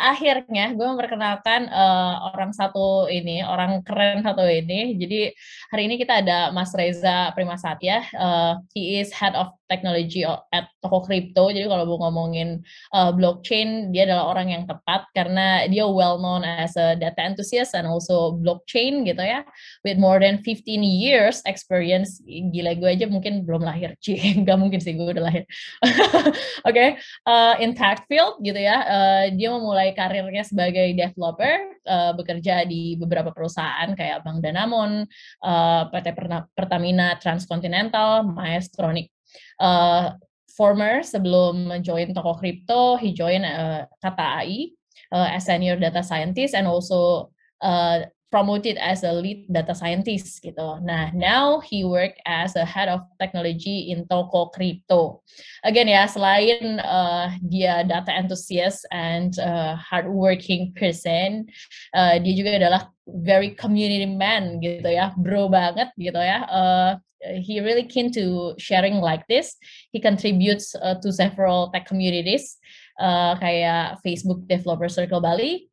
Akhirnya gue memperkenalkan orang keren satu ini. Jadi hari ini kita ada Mas Reza Primasatya. He is Head of Technology at Toko Crypto. Jadi kalau mau ngomongin blockchain, dia adalah orang yang tepat karena dia well known as a data enthusiast and also blockchain gitu ya. With more than 15 years experience. Gila, gue aja mungkin belum lahir. Nggak mungkin sih, gue udah lahir. Oke. In tech field gitu ya, dia memulai karirnya sebagai developer, bekerja di beberapa perusahaan kayak Bank Danamon, PT Pertamina Transcontinental, Maestronic. Former sebelum join Toko Crypto, he joined Kata AI as senior data scientist and also promoted as a lead data scientist gitu. Nah, now he work as a head of technology in Toko Crypto. Again ya, selain dia data enthusiast and hardworking person, dia juga adalah very community man gitu ya, bro banget gitu ya. He really keen to sharing like this. He contributes to several tech communities kayak Facebook Developer Circle Bali,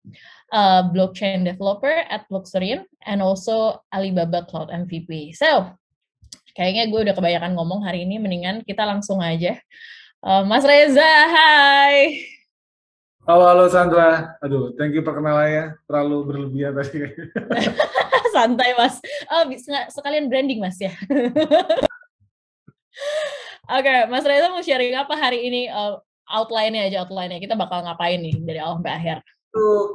blockchain developer at Blockstream, and also Alibaba Cloud MVP. So, kayaknya gue udah kebanyakan ngomong hari ini, mendingan kita langsung aja. Mas Reza, hai! Halo Sandra, aduh, thank you perkenalannya, terlalu berlebihan tadi. Santai Mas, bisa sekalian branding Mas ya. Oke, Mas Reza mau sharing apa hari ini? Outline-nya aja, outline-nya. Kita bakal ngapain nih dari awal sampai akhir?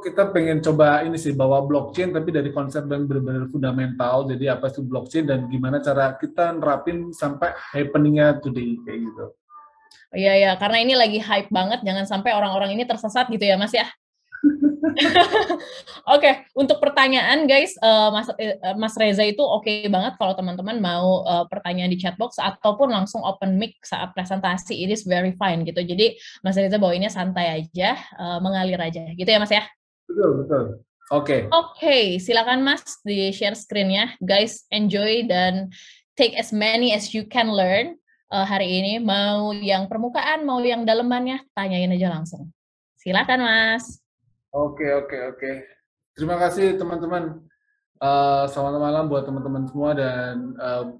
Kita pengen coba ini sih, bawa blockchain tapi dari konsep yang benar-benar fundamental, jadi apa sih blockchain dan gimana cara kita nerapin sampai happening-nya today, kayak gitu. Iya, ya, karena ini lagi hype banget, jangan sampai orang-orang ini tersesat gitu ya Mas ya. Oke, untuk pertanyaan guys, Mas Reza itu oke banget kalau teman-teman mau pertanyaan di chatbox ataupun langsung open mic saat presentasi, it is very fine gitu. Jadi Mas Reza bawainnya santai aja, mengalir aja gitu ya Mas ya. Betul, betul. Oke. Oke, silakan Mas di share screen-nya. Guys, enjoy dan take as many as you can learn hari ini. Mau yang permukaan, mau yang dalemannya, tanyain aja langsung. Silakan Mas. Oke. Terima kasih teman-teman. Selamat malam buat teman-teman semua dan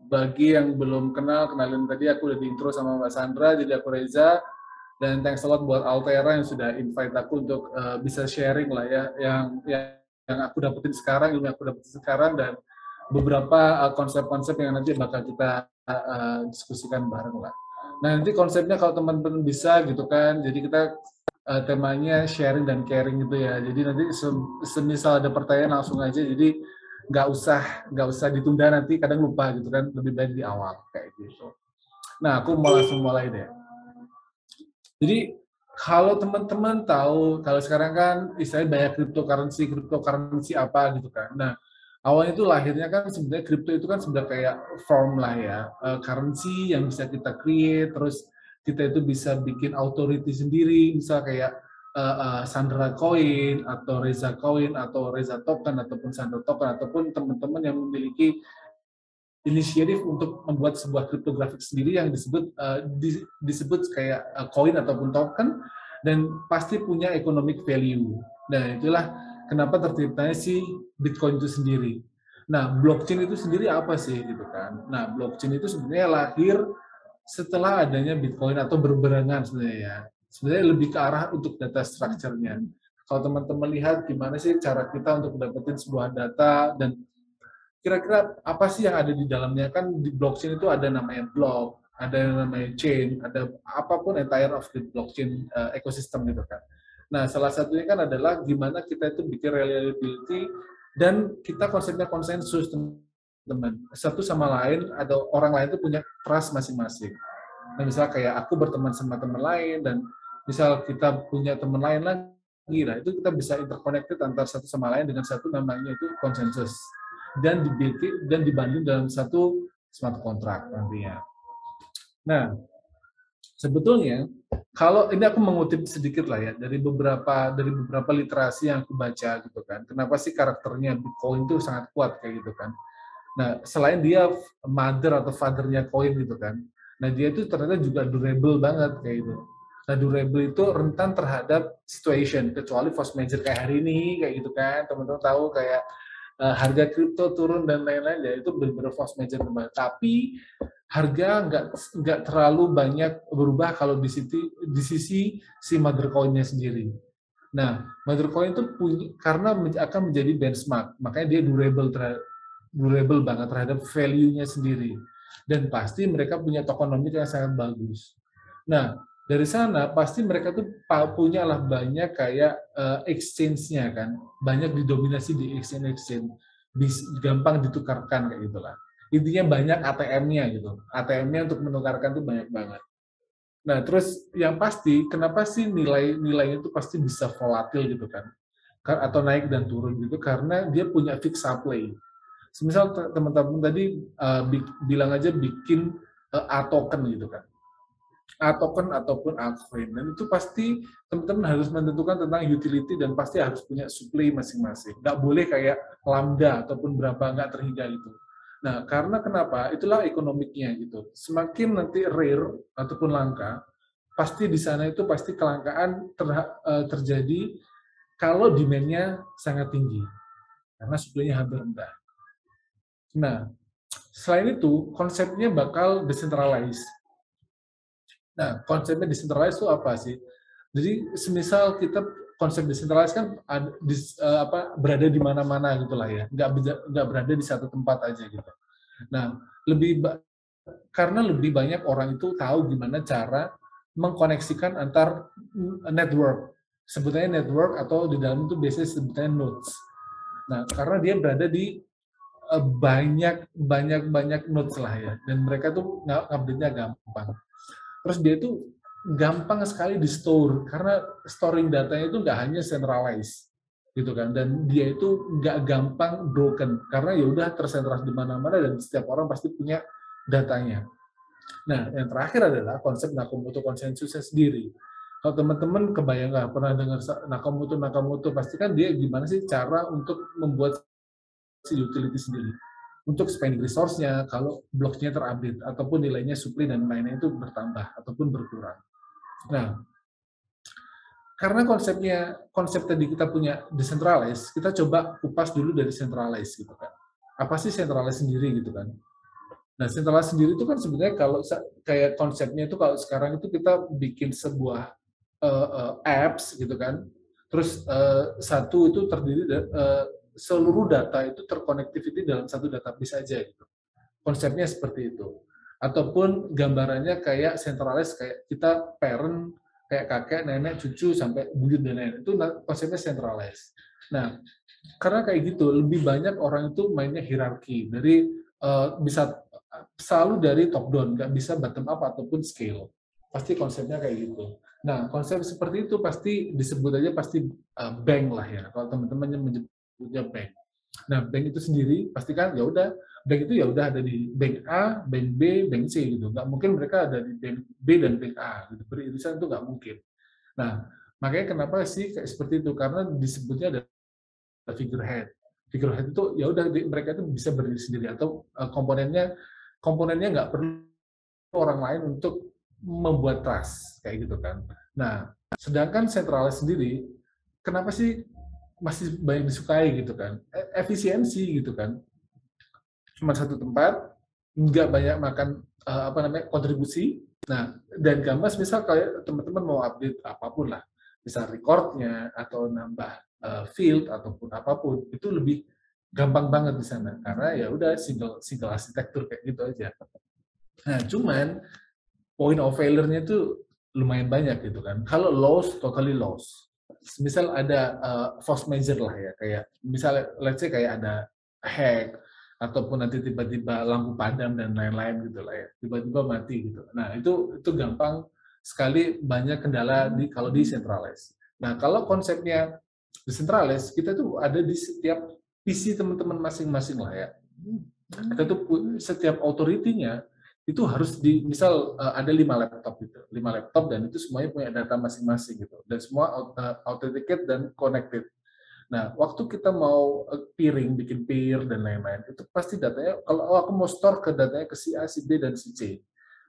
bagi yang belum kenal, kenalin tadi aku udah di intro sama Mbak Sandra, jadi aku Reza. Dan thanks a lot buat Altera yang sudah invite aku untuk bisa sharing lah ya, yang aku dapetin sekarang, ilmu yang aku dapetin sekarang, dan beberapa konsep-konsep yang nanti bakal kita diskusikan bareng lah. Nah nanti konsepnya kalau teman-teman bisa gitu kan, jadi kita temanya sharing dan caring gitu ya. Jadi nanti semisal ada pertanyaan langsung aja, jadi nggak usah ditunda, nanti kadang lupa gitu kan, lebih baik di awal kayak gitu. Nah aku mau langsung mulai deh. Jadi kalau teman-teman tahu, kalau sekarang kan istilahnya banyak cryptocurrency apa gitu kan. Nah, awalnya itu lahirnya kan sebenarnya kripto itu kan sebenarnya kayak form lah ya, currency yang bisa kita create, terus kita itu bisa bikin authority sendiri, misal kayak Sandra Coin atau Reza Coin atau Reza Token ataupun Sandra Token ataupun teman-teman yang memiliki inisiatif untuk membuat sebuah kriptografik sendiri yang disebut kayak koin ataupun token dan pasti punya economic value. Nah, itulah kenapa terciptanya si Bitcoin itu sendiri. Nah, blockchain itu sendiri apa sih gitu kan? Nah, blockchain itu sebenarnya lahir setelah adanya Bitcoin atau berbarengan sebenarnya ya. Sebenarnya lebih ke arah untuk data structure-nya. Kalau teman-teman lihat gimana sih cara kita untuk mendapatkan sebuah data dan kira-kira apa sih yang ada di dalamnya, kan di blockchain itu ada namanya block, ada yang namanya chain, ada apapun entire of the blockchain ecosystem gitu kan. Nah, salah satunya kan adalah gimana kita itu bikin reliability dan kita konsepnya konsensus teman. Satu sama lain, ada orang lain itu punya trust masing-masing. Nah, misal kayak aku berteman sama teman lain dan misal kita punya teman lain lagi, nah itu kita bisa interconnected antar satu sama lain dengan satu namanya itu konsensus dan dibanding dalam satu smart contract nantinya. Nah, sebetulnya kalau ini aku mengutip sedikit lah ya dari beberapa literasi yang aku baca gitu kan. Kenapa sih karakternya Bitcoin itu sangat kuat kayak gitu kan. Nah, selain dia mother atau fathernya koin gitu kan. Nah, dia itu ternyata juga durable banget kayak gitu. Nah, durable itu rentan terhadap situation, kecuali force major kayak hari ini, kayak gitu kan, teman-teman tahu kayak harga kripto turun dan lain-lain, ya itu benar-benar force major. Tapi harga nggak terlalu banyak berubah kalau di sisi si mother coin-nya sendiri. Nah, mother coin itu karena akan menjadi benchmark, makanya dia durable banget terhadap value-nya sendiri. Dan pasti mereka punya tokenomics yang sangat bagus. Nah, dari sana pasti mereka tuh punya lah banyak kayak exchange-nya kan, banyak didominasi di exchange, gampang ditukarkan kayak gitulah. Intinya banyak ATM-nya gitu, ATM-nya untuk menukarkan tuh banyak banget. Nah, terus yang pasti, kenapa sih nilainya itu pasti bisa volatil gitu kan, atau naik dan turun gitu, karena dia punya fixed supply. Semisal teman-teman tadi bilang aja bikin A token gitu kan, A token ataupun altcoin, dan itu pasti teman-teman harus menentukan tentang utility dan pasti harus punya supply masing-masing. Nggak boleh kayak lambda ataupun berapa, nggak terhingga itu. Nah, karena kenapa? Itulah ekonomiknya gitu. Semakin nanti rare ataupun langka, pasti di sana itu pasti kelangkaan terjadi kalau demand-nya sangat tinggi, karena supply-nya hampir rendah. Nah, selain itu, konsepnya bakal decentralized. Nah, konsepnya decentralized itu apa sih? Jadi, semisal kita konsep decentralized kan berada di mana-mana gitulah ya, nggak berada di satu tempat aja gitu. Nah, karena lebih banyak orang itu tahu gimana cara mengkoneksikan antar network. Sebetulnya network atau di dalam itu biasanya sebetulnya nodes. Nah, karena dia berada di banyak nodes lah ya, dan mereka tuh update-nya gampang. Terus dia tuh gampang sekali di store, karena storing datanya itu nggak hanya centralized gitu kan, dan dia itu nggak gampang broken karena ya udah tersentralisasi di mana-mana dan setiap orang pasti punya datanya. Nah, yang terakhir adalah konsep Nakamoto konsensusnya sendiri. Kalau teman-teman kebayang nggak pernah dengar Nakamoto, pasti kan dia gimana sih cara untuk membuat si utility sendiri untuk spending resource-nya kalau bloknya terupdate ataupun nilainya supply dan lainnya itu bertambah ataupun berkurang. Nah, karena konsep tadi kita punya decentralized, kita coba kupas dulu dari centralized gitu kan. Apa sih centralized sendiri gitu kan? Nah, centralized sendiri itu kan sebenarnya kalau kayak konsepnya itu kalau sekarang itu kita bikin sebuah apps gitu kan. Terus satu itu terdiri dari seluruh data itu terconnectivity dalam satu database aja gitu. Konsepnya seperti itu. Ataupun gambarannya kayak centralized, kayak kita parent, kayak kakek, nenek, cucu, sampai buyut dan lain-lain. Itu konsepnya centralized. Nah, karena kayak gitu, lebih banyak orang itu mainnya hierarki. Dari bisa selalu dari top down, nggak bisa bottom up ataupun scale. Pasti konsepnya kayak gitu. Nah, konsep seperti itu pasti disebut aja pasti bank lah ya. Kalau teman-teman menyebutnya bank. Nah, bank itu sendiri pastikan ya udah, bank itu ya udah ada di bank A, bank B, bank C gitu. Nggak mungkin mereka ada di bank B dan bank A gitu. Beririsan itu nggak mungkin. Nah, makanya kenapa sih kayak seperti itu? Karena disebutnya ada figurehead. Figurehead itu ya udah mereka itu bisa berdiri sendiri atau komponennya nggak perlu orang lain untuk membuat trust kayak gitu kan. Nah, sedangkan sentralis sendiri, kenapa sih masih banyak disukai gitu kan? Efisiensi gitu kan. Cuma satu tempat, nggak banyak makan kontribusi. Nah, dan Gambas misal kayak teman-teman mau update apapun lah, misal recordnya atau nambah field ataupun apapun, itu lebih gampang banget di sana karena ya udah single arsitektur kayak gitu aja. Nah, cuman point of failure-nya itu lumayan banyak gitu kan. Kalau loss, totally loss. Misal ada force major lah ya, kayak misalnya let's say kayak ada hack ataupun nanti tiba-tiba lampu padam dan lain-lain gitu lah ya, tiba-tiba mati gitu. Nah, itu gampang sekali, banyak kendala kalau di centralized. Nah, kalau konsepnya decentralized, kita tuh ada di setiap PC teman-teman masing-masing lah ya. Kita tuh setiap authority-nya itu harus misal ada 5 laptop gitu, 5 laptop dan itu semuanya punya data masing-masing gitu, dan semua authenticate dan connected. Nah, waktu kita mau bikin peer dan lain-lain, itu pasti datanya, kalau aku mau store ke datanya ke si A, si B, dan si C,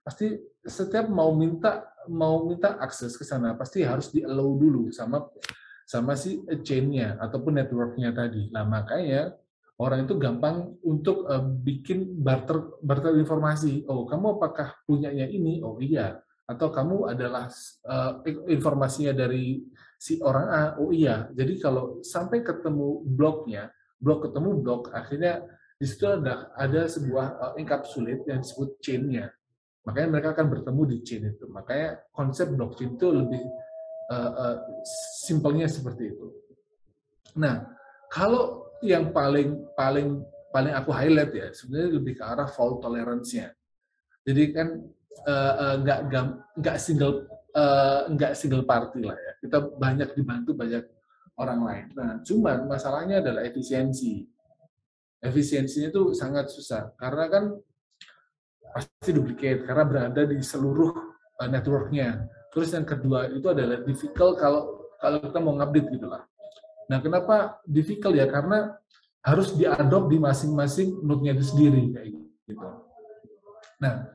pasti setiap mau minta mau minta akses ke sana pasti harus di-allow dulu sama si chain-nya ataupun network-nya tadi. Nah, makanya orang itu gampang untuk bikin barter informasi. Oh, kamu apakah punyanya ini? Oh iya. Atau kamu adalah informasinya dari si orang A? Oh iya. Jadi kalau sampai ketemu bloknya, blok ketemu blok, akhirnya di situ ada sebuah encapsulate yang disebut chain-nya. Makanya mereka akan bertemu di chain itu. Makanya konsep blockchain itu lebih simpelnya seperti itu. Nah, kalau yang paling paling paling aku highlight ya, sebenarnya lebih ke arah fault tolerance-nya. Jadi kan nggak single party lah ya. Kita banyak dibantu banyak orang lain. Nah, cuman masalahnya adalah efisiensi. Efisiensinya itu sangat susah karena kan pasti duplicate karena berada di seluruh network-nya. Terus yang kedua itu adalah difficult kalau kita mau ngupdate gitu lah. Nah, kenapa difficult ya? Karena harus diadopt di masing-masing node-nya itu sendiri kayak gitu. Nah,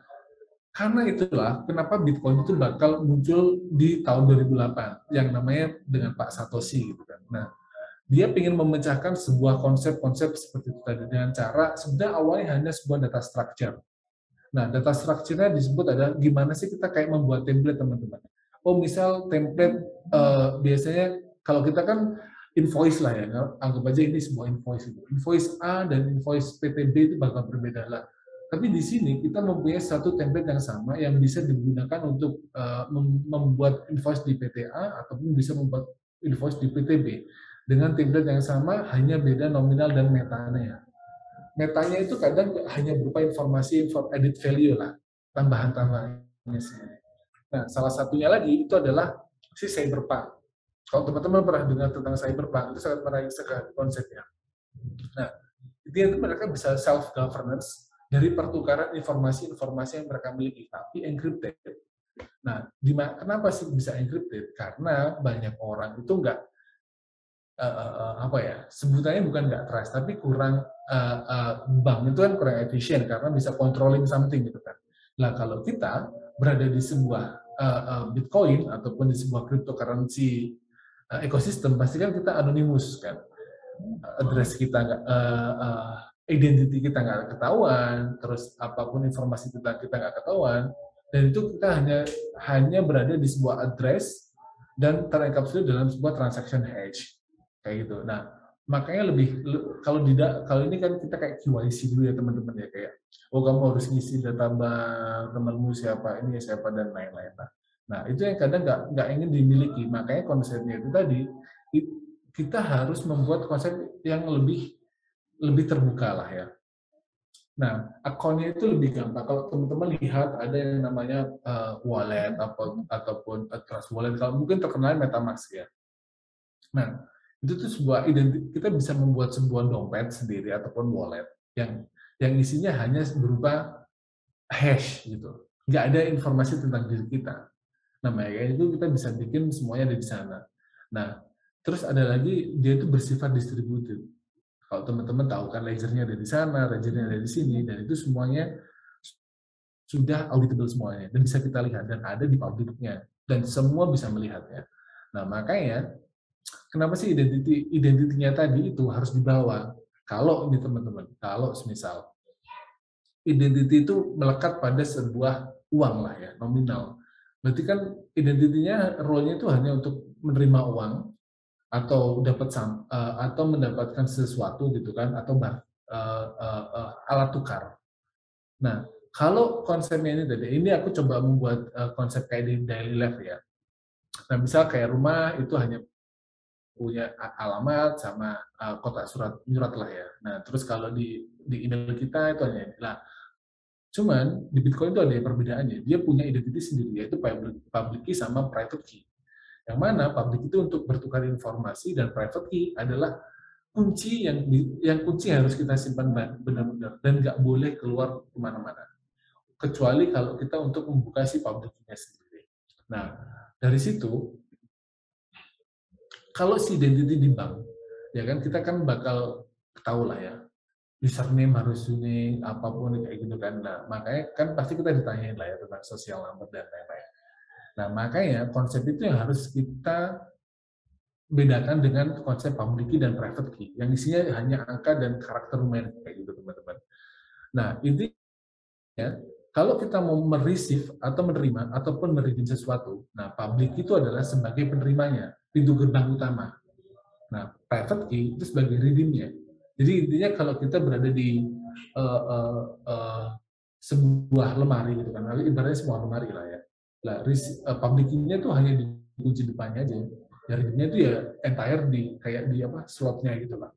karena itulah kenapa Bitcoin itu bakal muncul di tahun 2008 yang namanya dengan Pak Satoshi gitu kan. Nah, dia ingin memecahkan sebuah konsep-konsep seperti itu tadi dengan cara sebenarnya awalnya hanya sebuah data structure. Nah, data structure-nya disebut ada gimana sih kita kayak membuat template, teman-teman. Oh, misal template biasanya kalau kita kan invoice lah ya, anggap aja ini sebuah invoice. Invoice A dan invoice PTB itu bakal berbeda lah. Tapi di sini kita mempunyai satu template yang sama yang bisa digunakan untuk membuat invoice di PTA ataupun bisa membuat invoice di PTB dengan template yang sama, hanya beda nominal dan metanya. Metanya itu kadang hanya berupa informasi edit value lah, tambahan-tambahannya sendiri. Nah, salah satunya lagi itu adalah si cyberpunk. Kalau teman-teman pernah dengar tentang cyberpunk, itu sangat menarik sekali konsepnya. Nah, itu mereka bisa self-governance dari pertukaran informasi-informasi yang mereka miliki, tapi encrypted. Nah, kenapa sih bisa encrypted? Karena banyak orang itu nggak apa ya, sebutannya bukan nggak trust, tapi kurang bank itu kan kurang efisien karena bisa controlling something gitu kan. Nah, kalau kita berada di sebuah Bitcoin ataupun di sebuah cryptocurrency ekosistem, pasti kan kita anonimus kan, address kita nggak identity kita nggak ketahuan, terus apapun informasi tentang kita nggak ketahuan, dan itu kita hanya berada di sebuah address dan terenkapsul dalam sebuah transaction hash kayak gitu. Nah, makanya kalau ini kan kita kayak KYC dulu ya teman-teman ya, kayak oh kamu harus ngisi data bank temanmu siapa ini siapa dan lain-lain. Nah itu yang kadang nggak ingin dimiliki. Makanya konsepnya itu tadi kita harus membuat konsep yang lebih terbuka lah ya. Nah, akunnya itu lebih gampang. Kalau teman-teman lihat ada yang namanya wallet ataupun trust wallet, kalau mungkin terkenal MetaMask ya. Nah, itu tuh sebuah kita bisa membuat sebuah dompet sendiri ataupun wallet yang isinya hanya berupa hash gitu. Nggak ada informasi tentang diri kita. Nah, makanya itu kita bisa bikin semuanya ada di sana. Nah, terus ada lagi dia itu bersifat distributed. Kalau teman-teman tahu kan ledgernya ada di sana, ledgernya ada di sini, dan itu semuanya sudah auditable semuanya dan bisa kita lihat dan ada di publiknya dan semua bisa melihatnya. Nah, makanya kenapa sih identitinya tadi itu harus dibawa? Kalau ini teman-teman, kalau semisal identity itu melekat pada sebuah uang lah ya, nominal. Berarti kan identitinya role-nya itu hanya untuk menerima uang atau atau mendapatkan sesuatu gitu kan, atau alat tukar. Nah, kalau konsepnya ini aku coba membuat konsep kayak di daily life ya. Nah, misal kayak rumah itu hanya punya alamat sama kotak surat lah ya. Nah, terus kalau di email kita itu hanya lah. Cuman di Bitcoin itu ada perbedaannya. Dia punya identitas sendiri, yaitu public key sama private key. Yang mana public itu untuk bertukar informasi dan private key adalah kunci yang kunci harus kita simpan benar-benar dan nggak boleh keluar kemana-mana. Kecuali kalau kita untuk membuka si public key-nya sendiri. Nah, dari situ kalau si identity di bank, ya kan kita kan bakal tahu lah ya, username harus unique, apapun kayak gitu kan. Nah, makanya kan pasti kita ditanyain lah ya tentang social number dan lain-lain. Nah, makanya konsep itu yang harus kita bedakan dengan konsep public key dan private key, yang isinya hanya angka dan karakter numeric kayak gitu, teman-teman. Nah, intinya kalau kita mau mereceive atau menerima ataupun meredeem sesuatu, nah public key itu adalah sebagai penerimanya, pintu gerbang utama. Nah, private key itu sebagai redeemnya. Jadi intinya kalau kita berada di uh, uh, uh, sebuah lemari gitu kan, ibaratnya sebuah lemari lah ya. Nah, public key-nya tuh hanya di kunci depannya aja. Ya redeemnya itu ya entire di kayak di apa slotnya gitu lah.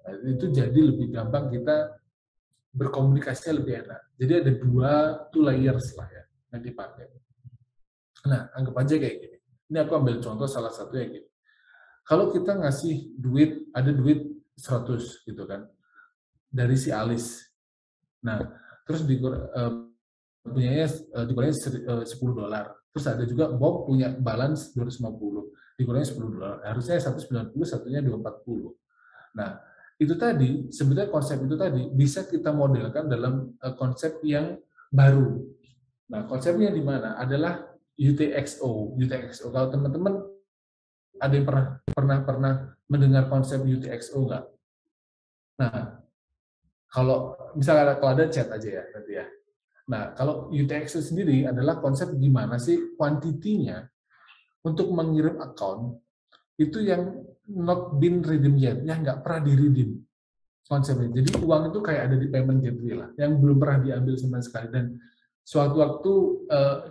Nah, itu jadi lebih gampang kita berkomunikasinya lebih enak. Jadi ada dua two layers lah ya yang dipakai. Nah, anggap aja kayak gini. Ini aku ambil contoh salah satu yang gini. Kalau kita ngasih duit, ada duit 100 gitu kan, dari si Alis. Nah, terus punyanya dikurangi $10. Terus ada juga Bob punya balance 250, dikurangi $10. Harusnya 190, satunya 240. Nah, itu tadi, sebenarnya konsep itu tadi bisa kita modelkan dalam konsep yang baru. Nah, konsepnya di mana? Adalah UTXO. UTXO. Kalau teman-teman ada yang pernah mendengar konsep UTXO nggak? Nah, kalau ada chat aja ya nanti ya. Nah, kalau UTXO sendiri adalah konsep gimana sih kuantitinya untuk mengirim account itu yang not been redeemed yet, yang nggak pernah di-redeem konsepnya. Jadi uang itu kayak ada di payment gateway lah, yang belum pernah diambil sama sekali. Dan suatu waktu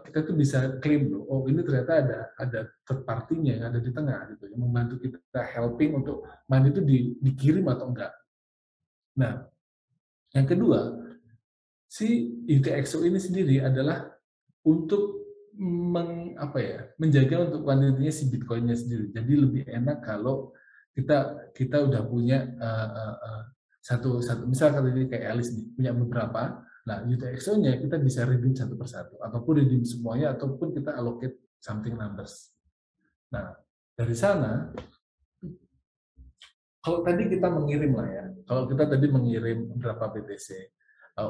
kita tuh bisa klaim loh, oh ini ternyata ada third party-nya yang ada di tengah gitu, yang membantu kita helping untuk money itu dikirim atau enggak. Nah, yang kedua, si UTXO ini sendiri adalah untuk menjaga untuk kuantitinya si Bitcoin-nya sendiri. Jadi lebih enak kalau kita udah punya satu misal tadi kayak Alice nih punya beberapa. Nah, UTXO-nya kita bisa redeem satu persatu, ataupun redeem semuanya, ataupun kita allocate something numbers. Nah, dari sana, kalau tadi kita mengirim lah ya, kalau kita tadi mengirim berapa BTC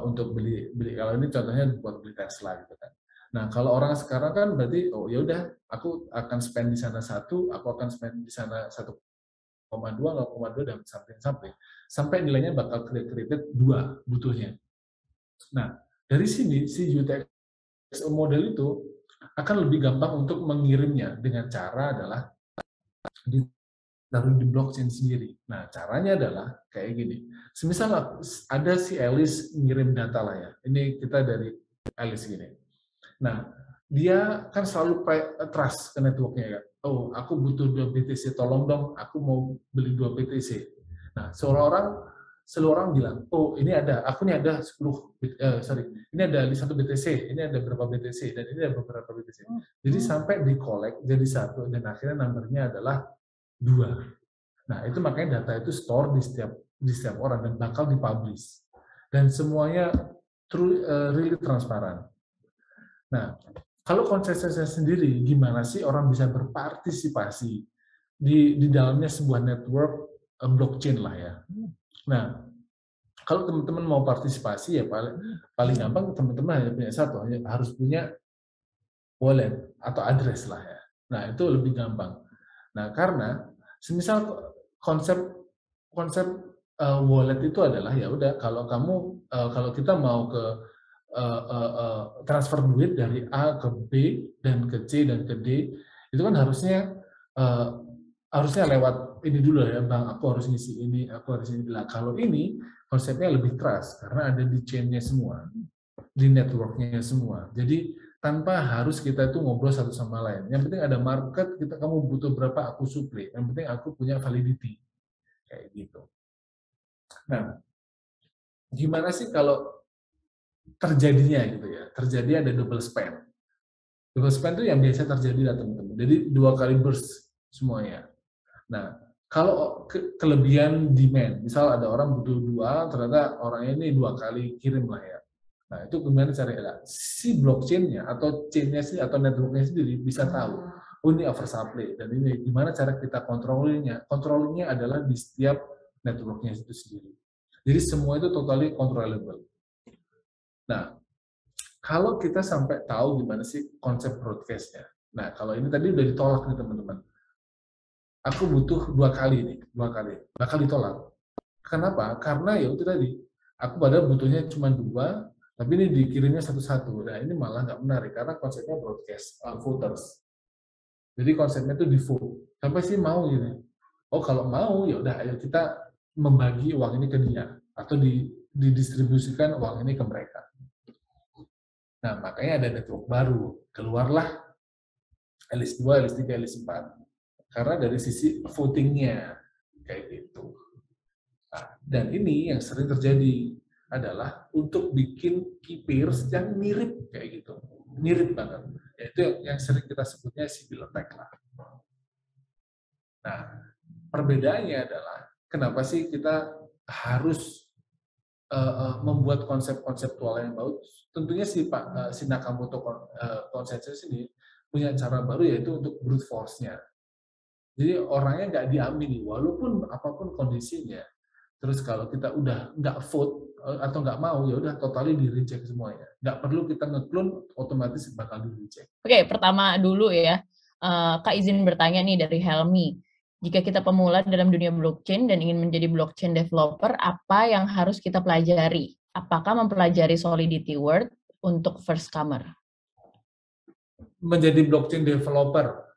untuk beli, kalau ini contohnya buat beli Tesla gitu kan. Nah, kalau orang sekarang kan berarti, oh ya udah, aku akan spend di sana 1, aku akan spend di sana 1,2, 0,2 dan something sampai nilainya bakal created 2 butuhnya. Nah, dari sini si UTXO model itu akan lebih gampang untuk mengirimnya dengan cara adalah ditaruh di blockchain sendiri. Nah, caranya adalah kayak gini. Semisal ada si Alice ngirim data lah ya. Ini kita dari Alice gini. Nah, dia kan selalu trust ke networknya kan. Oh, aku butuh 2 BTC, tolong dong, aku mau beli 2 BTC. Nah, seorang bilang, oh ini ada, aku ini ada 10, ini ada 1 BTC, ini ada berapa BTC, dan ini ada beberapa BTC. Jadi sampai di collect jadi 1, dan akhirnya numbernya adalah 2. Nah, itu makanya data itu store di setiap orang dan bakal dipublish. Dan semuanya really transparan. Nah, kalau konsensusnya sendiri, gimana sih orang bisa berpartisipasi di dalamnya sebuah network blockchain lah ya. Nah, kalau teman-teman mau partisipasi ya paling gampang teman-teman hanya punya satu, hanya harus punya wallet atau address lah ya. Nah, itu lebih gampang. Nah, karena semisal konsep wallet itu adalah ya udah kalau kita mau ke transfer duit dari A ke B dan ke C dan ke D itu kan harusnya lewat ini dulu ya bang, aku harus ngisi ini, aku harus ini. Nah, kalau ini konsepnya lebih trust karena ada di chain-nya semua, di network-nya semua. Jadi tanpa harus kita itu ngobrol satu sama lain. Yang penting ada market, kamu butuh berapa, aku supply. Yang penting aku punya validity. Kayak gitu. Nah, gimana sih kalau terjadinya gitu ya? Terjadi ada double spend. Double spend itu yang biasa terjadi lah teman-teman. Jadi 2 kali burst semuanya. Nah, kalau kelebihan demand, misal ada orang butuh 2, ternyata orangnya ini 2 kali kirim lah ya. Nah, itu gimana caranya? Si blockchain-nya atau chain-nya sih atau network-nya sendiri bisa tahu, oh ini oversupply, dan ini gimana cara kita kontrolnya? Kontrolnya adalah di setiap network-nya itu sendiri. Jadi semua itu totally controllable. Nah, kalau kita sampai tahu gimana sih konsep broadcast-nya, Nah, kalau ini tadi udah ditolak nih teman-teman. Aku butuh 2 kali nih, 2 kali. Bakal ditolak. Kenapa? Karena ya itu tadi. Aku padahal butuhnya cuma 2, tapi ini dikirimnya satu-satu. Nah, ini malah nggak menarik karena konsepnya broadcast voters. Jadi konsepnya itu di vote. Sampai sih mau gini. Oh, kalau mau ya udah ayo kita membagi uang ini ke dia atau didistribusikan uang ini ke mereka. Nah, makanya ada network baru. Keluarlah LS2, LS3, LS4. Karena dari sisi votingnya kayak gitu. Nah, dan ini yang sering terjadi adalah untuk bikin key pairs yang mirip kayak gitu. Mirip banget. Yaitu yang sering kita sebutnya civil attack lah. Nah, perbedaannya adalah kenapa sih kita harus membuat konsep konseptual yang bagus. Tentunya si Nakamoto konsensus ini punya cara baru yaitu untuk brute force-nya. Jadi orangnya nggak diamini walaupun apapun kondisinya. Terus kalau kita udah nggak vote atau nggak mau ya udah totally di reject semuanya. Nggak perlu kita ngeklon, otomatis bakal di reject. Oke, pertama dulu ya, Kak izin bertanya nih dari Helmi. Jika kita pemula dalam dunia blockchain dan ingin menjadi blockchain developer, apa yang harus kita pelajari? Apakah mempelajari Solidity Word untuk first comer? Menjadi blockchain developer.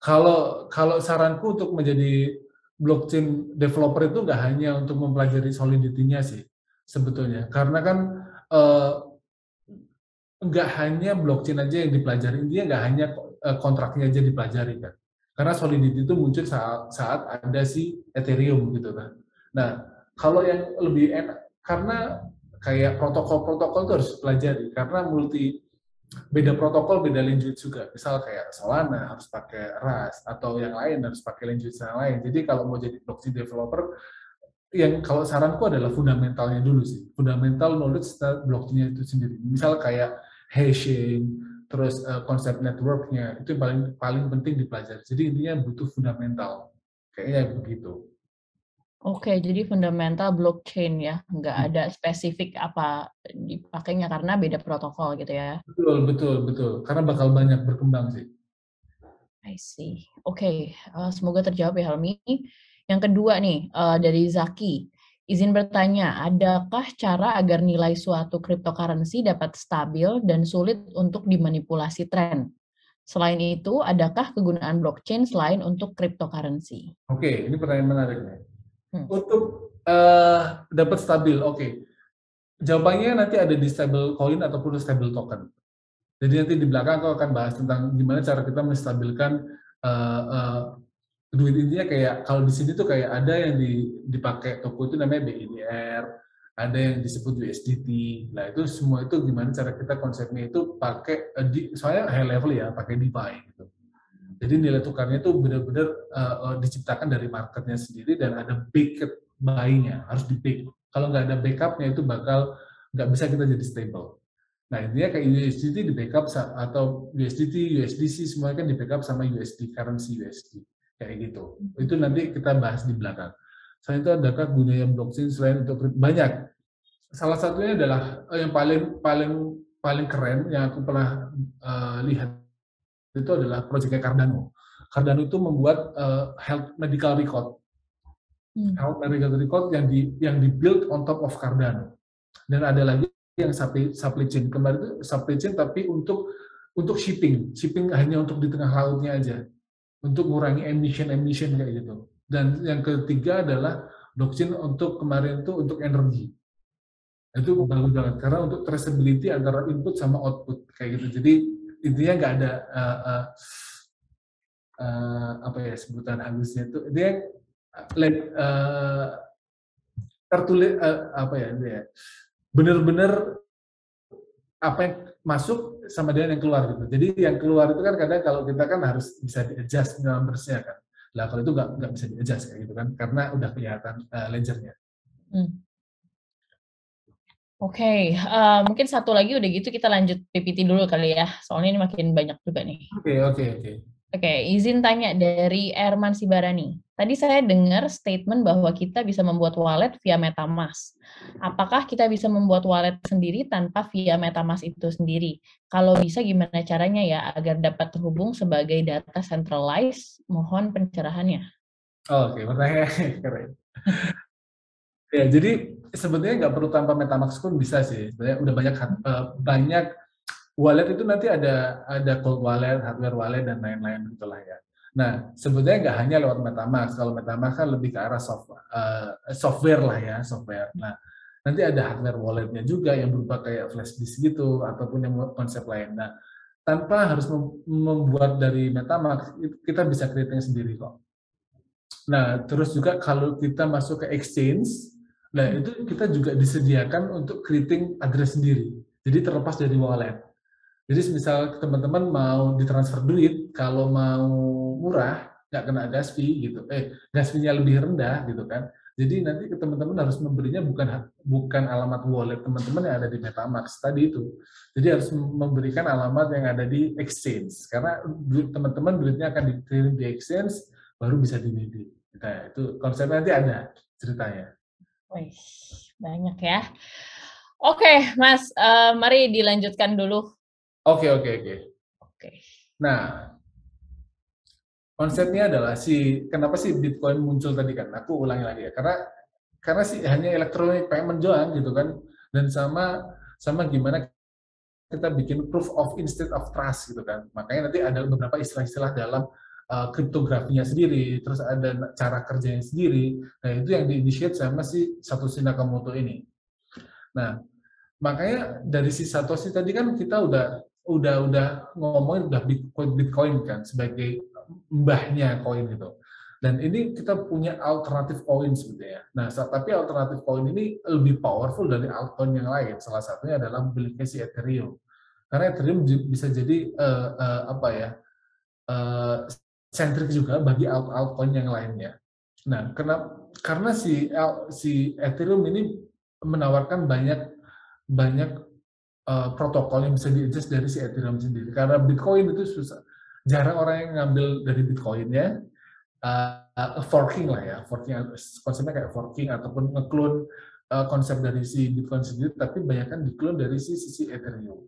Kalau saranku untuk menjadi blockchain developer itu nggak hanya untuk mempelajari solidity-nya sih sebetulnya, karena kan nggak hanya blockchain aja yang dipelajari, intinya nggak hanya kontraknya aja dipelajari kan, karena solidity itu muncul saat ada si Ethereum gitu kan. Nah, kalau yang lebih enak, karena kayak protokol-protokol itu harus pelajari, karena beda protokol, beda language juga. Misal kayak Solana harus pakai Rust, atau yang lain harus pakai language yang lain. Jadi kalau mau jadi blockchain developer, yang kalau saranku adalah fundamentalnya dulu sih. Fundamental knowledge blockchain itu sendiri. Misal kayak hashing, terus konsep networknya, itu paling paling penting dipelajari. Jadi intinya butuh fundamental. Kayaknya begitu. Oke, jadi fundamental blockchain ya, nggak ada spesifik apa dipakainya karena beda protokol gitu ya. Betul, betul, betul. Karena bakal banyak berkembang sih. I see. Oke, semoga terjawab ya Helmi. Yang kedua nih, dari Zaki. Izin bertanya, adakah cara agar nilai suatu cryptocurrency dapat stabil dan sulit untuk dimanipulasi tren? Selain itu, adakah kegunaan blockchain selain untuk cryptocurrency? Oke, ini pertanyaan menarik nih. Hmm. Untuk dapat stabil, oke. Jawabannya nanti ada di stable coin ataupun stable token. Jadi nanti di belakang aku akan bahas tentang gimana cara kita menstabilkan duit. Intinya kayak kalau di sini tuh kayak ada yang dipakai toko itu namanya BIDR, ada yang disebut USDT. Nah itu semua itu gimana cara kita konsepnya itu pakai soalnya high level ya, pakai DeFi gitu. Jadi nilai tukarnya itu benar-benar diciptakan dari marketnya sendiri dan ada backed buy-nya, harus di back. Kalau nggak ada backupnya itu bakal nggak bisa kita jadi stable. Nah intinya kayak USDT di backup atau USDT, USDC semuanya kan di backup sama USD, currency USD kayak gitu. Itu nanti kita bahas di belakang. Selain itu adakah gunanya blockchain selain untuk banyak. Salah satunya adalah yang paling keren yang aku pernah lihat itu adalah proyeknya Cardano. Cardano itu membuat health medical record. Health medical record yang di-build on top of Cardano. Dan ada lagi yang supply chain. Kemarin itu supply chain tapi untuk shipping hanya untuk di tengah lautnya aja, untuk mengurangi emission kayak gitu. Dan yang ketiga adalah blockchain untuk kemarin itu untuk energi. Itu bagus banget karena untuk traceability antara input sama output kayak gitu. Jadi intinya nggak ada apa ya sebutan halusnya itu dia tertulis apa ya dia benar-benar apa yang masuk sama dengan yang keluar gitu. Jadi yang keluar itu kan kadang kalau kita kan harus bisa di-adjust numbersnya kan. Lah kalau itu nggak bisa di-adjust kayak gitu kan, karena udah kelihatan ledgernya. Oke, mungkin satu lagi udah gitu kita lanjut PPT dulu kali ya, soalnya ini makin banyak juga nih. Oke. Oke, izin tanya dari Erman Sibarani. Tadi saya dengar statement bahwa kita bisa membuat wallet via MetaMask. Apakah kita bisa membuat wallet sendiri tanpa via MetaMask itu sendiri? Kalau bisa, gimana caranya ya agar dapat terhubung sebagai data centralized? Mohon pencerahannya. Oke, pertanyaan keren. Ya, jadi sebetulnya nggak perlu tanpa MetaMask pun bisa sih. Sebenarnya udah banyak wallet itu nanti ada cold wallet, hardware wallet dan lain-lain gitulah ya. Nah, sebetulnya nggak hanya lewat MetaMask. Kalau MetaMask kan lebih ke arah software lah ya, software. Nah, nanti ada hardware walletnya juga yang berupa kayak flash disk gitu ataupun yang konsep lain. Nah, tanpa harus membuat dari MetaMask, kita bisa creating sendiri kok. Nah, terus juga kalau kita masuk ke exchange, nah itu kita juga disediakan untuk creating address sendiri. Jadi terlepas dari wallet. Jadi misal teman-teman mau ditransfer duit, kalau mau murah, nggak kena gas fee gitu. Gas fee-nya lebih rendah gitu kan. Jadi nanti teman-teman harus memberinya bukan alamat wallet teman-teman yang ada di MetaMask tadi itu. Jadi harus memberikan alamat yang ada di exchange. Karena teman-teman duitnya akan dikirim di exchange, baru bisa dimiliki. Nah, itu konsepnya nanti ada ceritanya. Wih, banyak ya. Oke, Mas, mari dilanjutkan dulu. Oke, oke, oke. Oke. Nah, konsepnya adalah kenapa sih Bitcoin muncul tadi kan? Aku ulangi lagi ya. Karena sih hanya electronic payment doang gitu kan. Dan sama sama gimana kita bikin proof of instead of trust gitu kan. Makanya nanti ada beberapa istilah-istilah dalam kriptografinya sendiri, terus ada cara kerjanya sendiri. Nah, itu yang di-initiate sama si Satoshi Nakamoto ini. Nah, makanya dari si Satoshi tadi kan kita udah ngomongin udah Bitcoin kan sebagai mbahnya koin gitu. Dan ini kita punya alternatif koin sebetulnya. Nah, tapi alternatif koin ini lebih powerful dari altcoin yang lain. Salah satunya adalah miliknya si Ethereum. Karena Ethereum bisa jadi apa ya sentrik juga bagi altcoin yang lainnya. Nah, karena si Ethereum ini menawarkan banyak protokol yang bisa di-adjust dari si Ethereum sendiri. Karena Bitcoin itu susah, jarang orang yang ngambil dari Bitcoinnya, forking lah ya, forking konsepnya kayak forking ataupun ngeklon konsep dari si Bitcoin sendiri, tapi banyak kan diklon dari sisi Ethereum.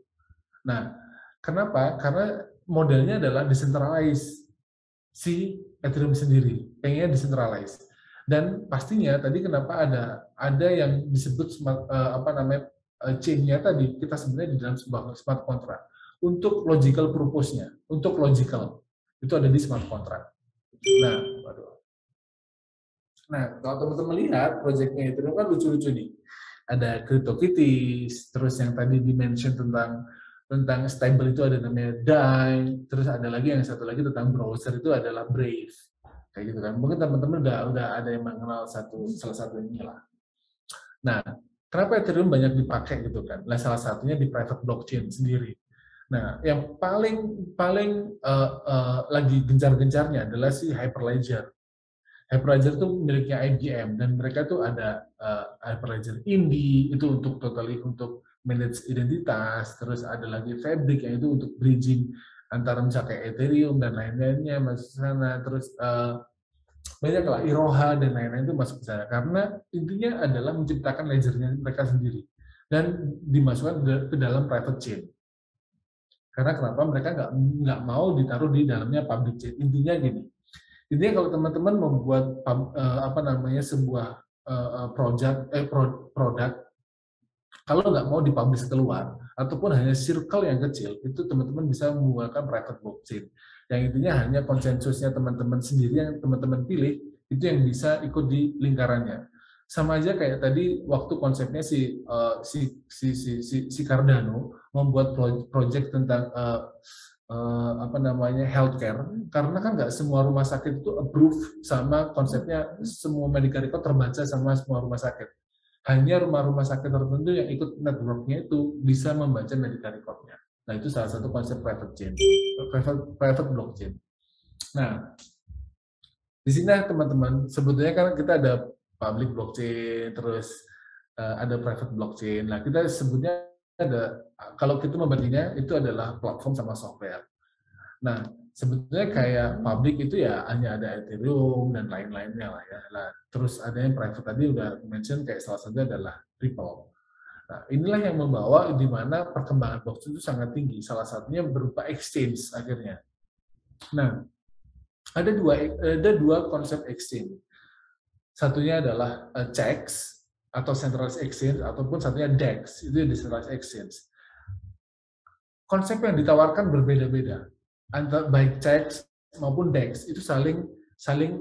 Nah, kenapa? Karena modelnya adalah decentralized si Ethereum sendiri, pengennya decentralized. Dan pastinya tadi kenapa ada yang disebut apa namanya chain-nya tadi kita sebenarnya di dalam sebuah smart contract untuk logical purpose-nya, untuk logical itu ada di smart contract. Nah, waduh. Nah, kalau teman-teman lihat proyeknya itu kan lucu-lucu nih. Ada CryptoKitties, terus yang tadi dimention tentang stable itu ada namanya DAI, terus ada lagi yang satu lagi tentang browser itu adalah Brave. Kayak gitu kan. Mungkin teman-teman udah ada yang mengenal salah satu ini lah. Nah, kenapa Ethereum banyak dipakai gitu kan? Nah, salah satunya di private blockchain sendiri. Nah, yang paling lagi gencar-gencarnya adalah si Hyperledger. Hyperledger itu miliknya IBM dan mereka tuh ada Hyperledger Indy itu untuk untuk manage identitas, terus ada lagi Fabric yang itu untuk bridging antara misalnya kayak Ethereum dan lain-lainnya masuk ke sana, terus banyak lah Iroha dan lain-lain itu masuk ke sana karena intinya adalah menciptakan ledgernya mereka sendiri dan dimasukkan ke dalam private chain. Karena kenapa mereka nggak mau ditaruh di dalamnya public chain? Intinya gini, intinya kalau teman-teman membuat apa namanya sebuah produk, kalau nggak mau dipublish keluar ataupun hanya circle yang kecil, itu teman-teman bisa menggunakan private blockchain. Yang intinya hanya konsensusnya teman-teman sendiri yang teman-teman pilih itu yang bisa ikut di lingkarannya. Sama aja kayak tadi waktu konsepnya si Cardano membuat project tentang apa namanya healthcare, karena kan nggak semua rumah sakit itu approve sama konsepnya semua medical record terbaca sama semua rumah sakit. Hanya rumah-rumah sakit tertentu yang ikut networknya itu bisa membaca medical record-nya. Nah, itu salah satu konsep private chain, private blockchain. Nah, di sini teman-teman, sebetulnya kan kita ada public blockchain, terus ada private blockchain. Nah, kita sebutnya kalau kita membandingnya itu adalah platform sama software. Nah, sebetulnya kayak public itu ya hanya ada Ethereum dan lain-lainnya lah ya. Nah, terus ada yang private tadi udah mention kayak salah satunya adalah Ripple. Nah, inilah yang membawa di mana perkembangan blockchain itu sangat tinggi. Salah satunya berupa exchange akhirnya. Nah, ada dua konsep exchange. Satunya adalah CEX atau centralized exchange ataupun satunya DEX, itu decentralized exchange. Konsep yang ditawarkan berbeda-beda. Antara baik CEX maupun DEX itu saling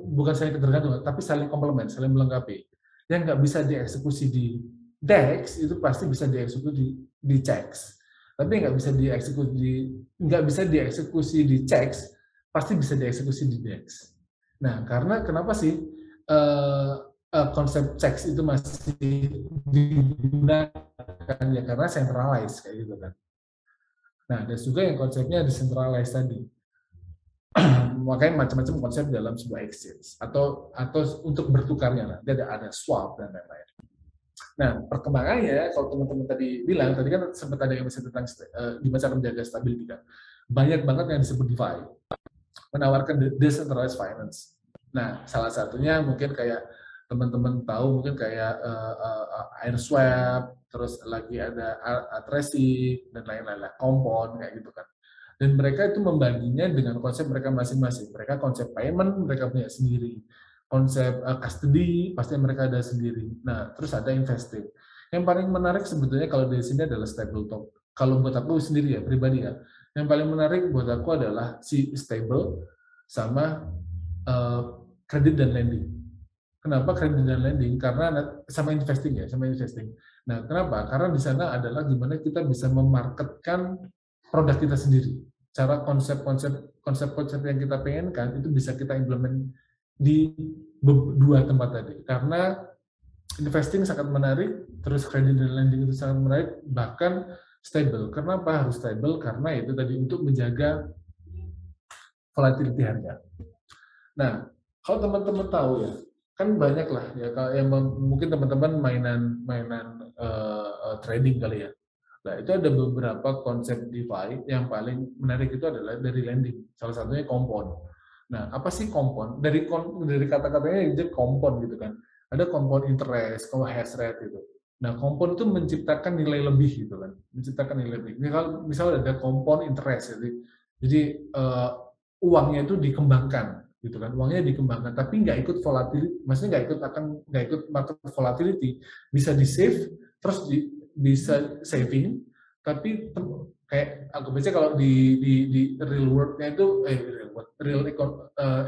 bukan saling tergantung, tapi saling komplement, saling melengkapi. Yang nggak bisa dieksekusi di DEX itu pasti bisa dieksekusi di CEX. Tapi nggak bisa dieksekusi di CEX pasti bisa dieksekusi di DEX. Nah, karena kenapa sih konsep CEX itu masih digunakan ya karena centralized kayak gitu kan. Nah, ada juga yang konsepnya decentralized tadi. Makanya macam-macam konsep dalam sebuah exchange atau untuk bertukarnya lah. Ada swap dan lain-lain. Nah, perkembangannya kalau teman-teman tadi bilang, tadi kan sempat ada yang bisa tentang gimana cara menjaga stability kan. Banyak banget yang disebut DeFi, menawarkan decentralized finance. Nah, salah satunya mungkin kayak teman-teman tahu mungkin kayak AirSwap, terus lagi ada Tracing dan lain-lain, Compound kayak gitu kan. Dan mereka itu membaginya dengan konsep mereka masing-masing. Mereka konsep payment mereka punya sendiri, konsep custody pasti mereka ada sendiri. Nah, terus ada investing. Yang paling menarik sebetulnya kalau dari sini adalah stable top. Kalau buat aku sendiri ya pribadi ya, yang paling menarik buat aku adalah si stable sama kredit dan lending. Kenapa kredit dan lending? Karena sama investing ya, sama investing. Nah, kenapa? Karena di sana adalah gimana kita bisa memarketkan produk kita sendiri. Cara konsep-konsep yang kita pengenkan itu bisa kita implement di dua tempat tadi. Karena investing sangat menarik, terus kredit dan lending itu sangat menarik, bahkan stable. Kenapa harus stable? Karena itu tadi untuk menjaga volatility harga. Nah, kalau teman-teman tahu ya, kan banyak lah ya yang mungkin teman-teman mainan trading kali ya. Nah, itu ada beberapa konsep DeFi yang paling menarik itu adalah dari lending. Salah satunya compound. Nah, apa sih compound? Dari kata-katanya itu compound gitu kan. Ada compound interest, compound hash rate gitu. Nah, compound itu menciptakan nilai lebih gitu kan. Menciptakan nilai lebih. Misal ada compound interest jadi uangnya itu dikembangkan gitu kan, uangnya dikembangkan tapi nggak ikut volatility, maksudnya nggak ikut market volatility, bisa di save terus bisa saving, tapi kayak aku baca kalau di real world-nya itu real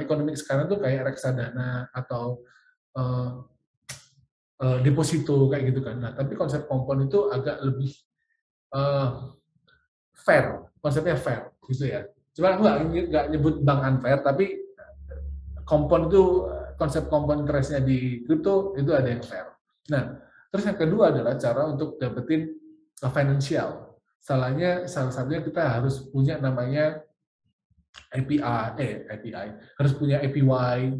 economic sekarang tuh kayak reksadana atau deposito kayak gitu kan. Nah, tapi konsep kompon itu agak lebih fair, konsepnya fair gitu ya. Cuma aku nggak nyebut bank unfair, tapi kompon itu konsep kompon interestnya di kripto itu ada yang fair. Nah, terus yang kedua adalah cara untuk dapetin financial. Salah satunya kita harus punya namanya API, harus punya APY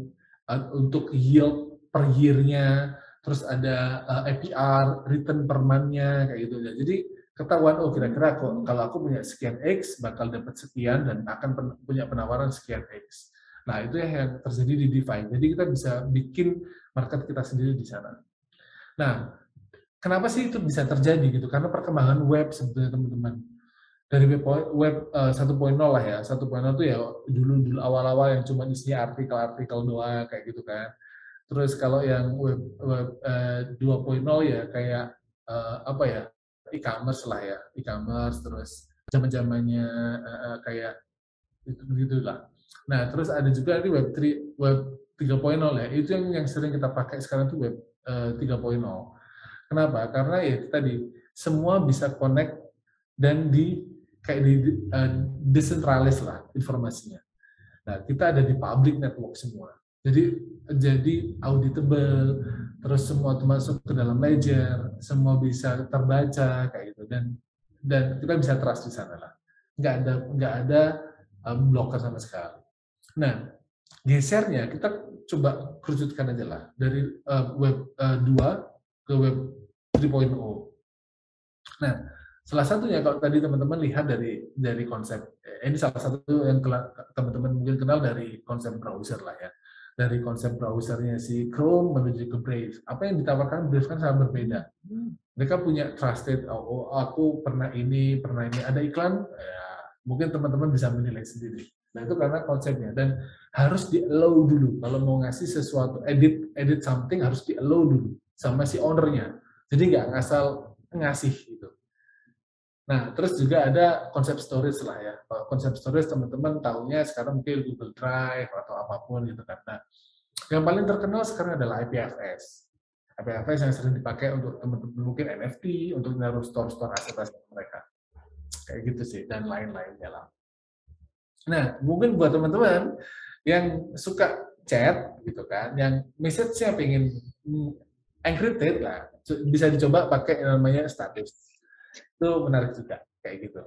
untuk yield per year-nya, terus ada APR, return per month-nya, kayak gitu. Jadi ketahuan, oh kira-kira kalau aku punya sekian X, bakal dapat sekian, dan akan punya penawaran sekian X. Nah, itu yang terjadi di DeFi. Jadi kita bisa bikin market kita sendiri di sana. Nah, kenapa sih itu bisa terjadi gitu? Karena perkembangan web sebetulnya teman-teman. Dari web 1.0 lah ya. 1.0 itu ya dulu awal-awal yang cuma isinya artikel-artikel doang kayak gitu kan. Terus kalau yang web 2.0 ya kayak apa ya? E-commerce lah ya. E-commerce terus zaman-zamannya kayak itu begitulah. Nah, terus ada juga di web 3.0 ya. Itu yang sering kita pakai sekarang itu web 3.0. Kenapa? Karena ya tadi semua bisa connect dan kayak di decentralized lah informasinya. Nah, kita ada di public network semua. Jadi auditable, terus semua termasuk ke dalam ledger, semua bisa terbaca kayak gitu dan kita bisa trust di sana lah. Nggak ada blocker sama sekali. Nah, gesernya kita coba kerucutkan aja lah dari web 2 ke web 3.0. Nah, Salah satunya kalau tadi teman-teman lihat dari konsep, ini salah satu yang teman-teman mungkin kenal dari konsep browser lah ya. Dari konsep browsernya si Chrome menuju ke Brave. Apa yang ditawarkan Brave kan sangat berbeda. Mereka punya trusted, oh, aku pernah ini, ada iklan, ya, mungkin teman-teman bisa menilai sendiri. Nah itu karena konsepnya, dan harus di-allow dulu. Kalau mau ngasih sesuatu, edit something harus di-allow dulu sama si ownernya. Jadi nggak ngasal ngasih gitu. Nah, terus juga ada konsep storage lah ya. Kalau konsep storage teman-teman tahunya sekarang mungkin Google Drive atau apapun gitu kan. Nah, yang paling terkenal sekarang adalah IPFS. IPFS yang sering dipakai untuk teman-teman mungkin NFT, untuk naruh store aset-aset mereka. Kayak gitu sih, dan lain-lainnya lah. Nah, mungkin buat teman-teman yang suka chat gitu kan, yang message-nya pengen encrypted lah, bisa dicoba pakai yang namanya status. Itu menarik juga, kayak gitu.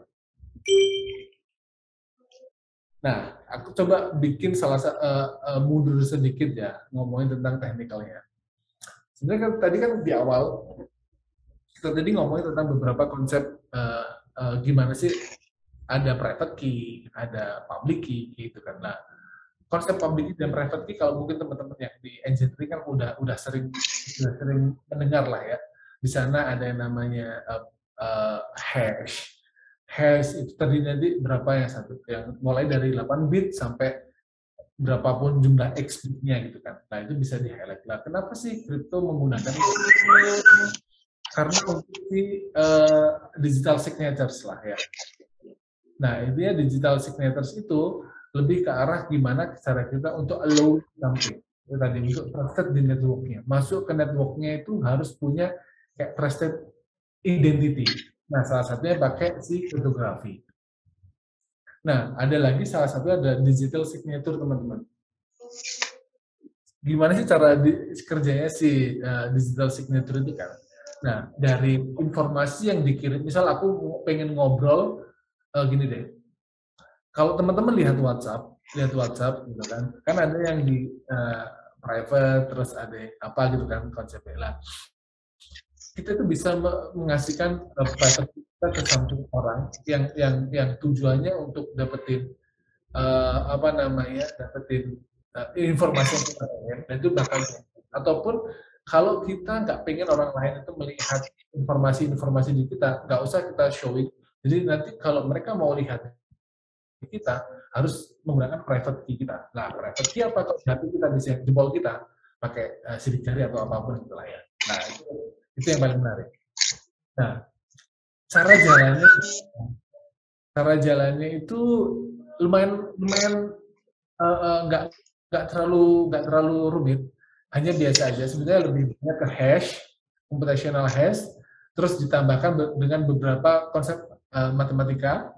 Nah, aku coba bikin mundur sedikit ya, ngomongin tentang teknikalnya. Sebenarnya kan, tadi kan di awal, kita tadi ngomongin tentang beberapa konsep gimana sih ada private key, ada public key, gitu kan. Nah, konsep public key dan private key kalau mungkin teman-teman yang di engineering kan udah sering mendengar lah ya. Di sana ada yang namanya hash. Hash itu terdiri dari berapa yang satu, yang mulai dari 8 bit sampai berapapun jumlah X bitnya gitu kan. Nah itu bisa di highlight. Nah kenapa sih kripto menggunakan itu? Karena untuk digital signatures lah ya. Nah intinya digital signatures itu lebih ke arah gimana cara kita untuk allow something. Tadi untuk trusted di networknya. Masuk ke networknya itu harus punya kayak trusted identity. Nah, salah satunya pakai si kriptografi. Nah, ada lagi salah satunya ada digital signature, teman-teman. Gimana sih cara kerjanya si digital signature itu kan? Nah, dari informasi yang dikirim, misal aku pengen ngobrol, gini deh, kalau teman-teman lihat WhatsApp gitu kan ada yang di private, terus ada apa gitu kan konsepnya lah. Kita itu bisa mengasihkan private kita ke samping orang yang tujuannya untuk dapetin dapetin informasi yang kita pengen, dan itu bakal, ataupun kalau kita nggak pengen orang lain itu melihat informasi-informasi di kita, nggak usah kita showing. Jadi nanti kalau mereka mau lihat kita harus menggunakan private key kita. Nah, private key apa? Kalau hati kita bisa jempol kita pakai sidik jari atau apapun itulah ya. Nah, itu yang paling menarik. Nah, cara jalannya itu lumayan nggak terlalu rumit, hanya biasa aja. Sebenarnya lebih banyak ke hash, computational hash, terus ditambahkan dengan beberapa konsep matematika.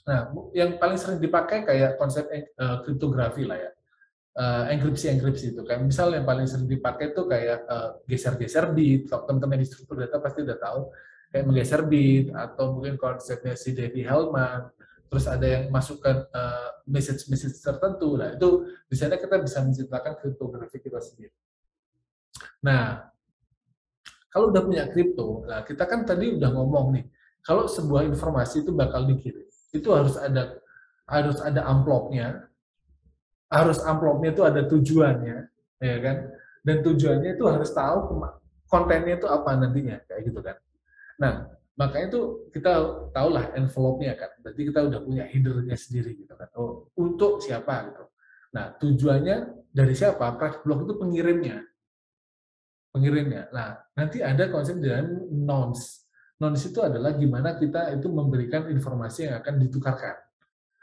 Nah, yang paling sering dipakai kayak konsep kriptografi lah ya, enkripsi itu. Kayak misal yang paling sering dipakai itu kayak geser-geser bit. Kalau teman-teman di struktur data pasti udah tahu, kayak menggeser bit, atau mungkin konsepnya si Davy Hellman. Terus ada yang masukkan message tertentu. Nah, itu di sana kita bisa menciptakan kriptografi kita sendiri. Nah, kalau udah punya kripto, nah kita kan tadi udah ngomong nih, kalau sebuah informasi itu bakal dikirim, itu harus ada amplopnya, itu ada tujuannya, ya kan? Dan tujuannya itu harus tahu kontennya itu apa nantinya, kayak gitu kan. Nah, makanya itu kita tahulah envelope-nya kan. Berarti kita udah punya header-nya sendiri gitu kan. Oh, untuk siapa gitu. Nah, tujuannya dari siapa? Private block itu pengirimnya. Nah, nanti ada konsep dengan nonce. Nonce itu adalah gimana kita itu memberikan informasi yang akan ditukarkan.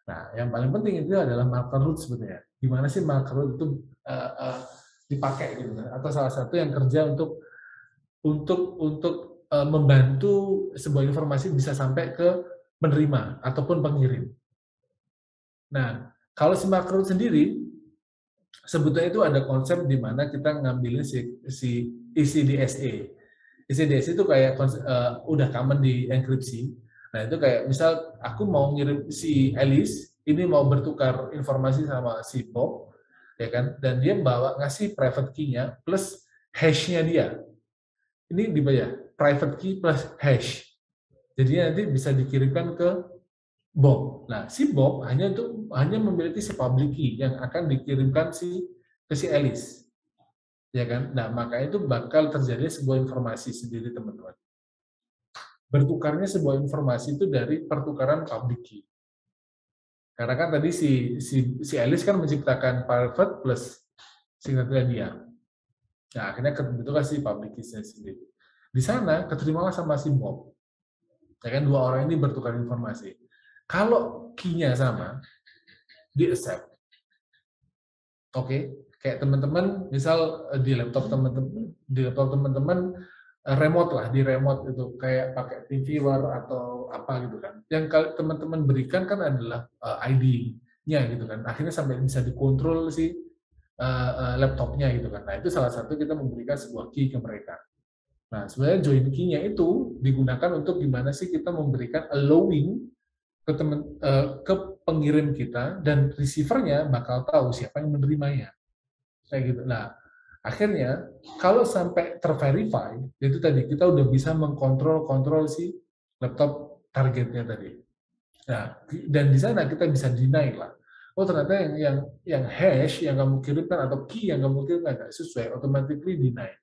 Nah, yang paling penting itu adalah marker root sebenarnya. Gimana sih marker root itu dipakai gitu kan? Atau salah satu yang kerja untuk membantu sebuah informasi bisa sampai ke penerima ataupun pengirim. Nah, kalau si marker root sendiri, sebetulnya itu ada konsep di mana kita ngambilin si ECDSA. ECDSA itu kayak udah common di enkripsi. Nah, itu kayak misal aku mau ngirim si Alice, ini mau bertukar informasi sama si Bob, ya kan? Dan dia ngasih private key-nya plus hash-nya dia. Ini dibayar private key plus hash. Jadi nanti bisa dikirimkan ke Bob. Nah, si Bob hanya memiliki si public key yang akan dikirimkan ke si Alice, ya kan? Nah, maka itu bakal terjadi sebuah informasi sendiri, teman-teman. Bertukarnya sebuah informasi itu dari pertukaran public key. Karena kan tadi si Alice kan menciptakan private plus signature dia. Nah, akhirnya kebentuklah si public key sendiri. Di sana keterimalah sama si Bob. Ya kan, dua orang ini bertukar informasi. Kalau key-nya sama, di accept. Oke, kayak teman-teman misal di laptop teman-teman remote lah, di remote itu kayak pakai TeamViewer atau apa gitu kan. Yang teman-teman berikan kan adalah ID-nya gitu kan. Akhirnya sampai bisa dikontrol si laptopnya gitu kan. Nah, itu salah satu kita memberikan sebuah key ke mereka. Nah, sebenarnya join key-nya itu digunakan untuk gimana sih kita memberikan allowing ke pengirim kita, dan receiver-nya bakal tahu siapa yang menerimanya. Kayak gitu. Nah, akhirnya kalau sampai terverify, itu tadi kita udah bisa mengkontrol si laptop targetnya tadi. Nah, dan di sana kita bisa deny lah. Oh, ternyata yang hash yang kamu kirimkan atau key yang kamu kirimkan nggak sesuai, automatically deny.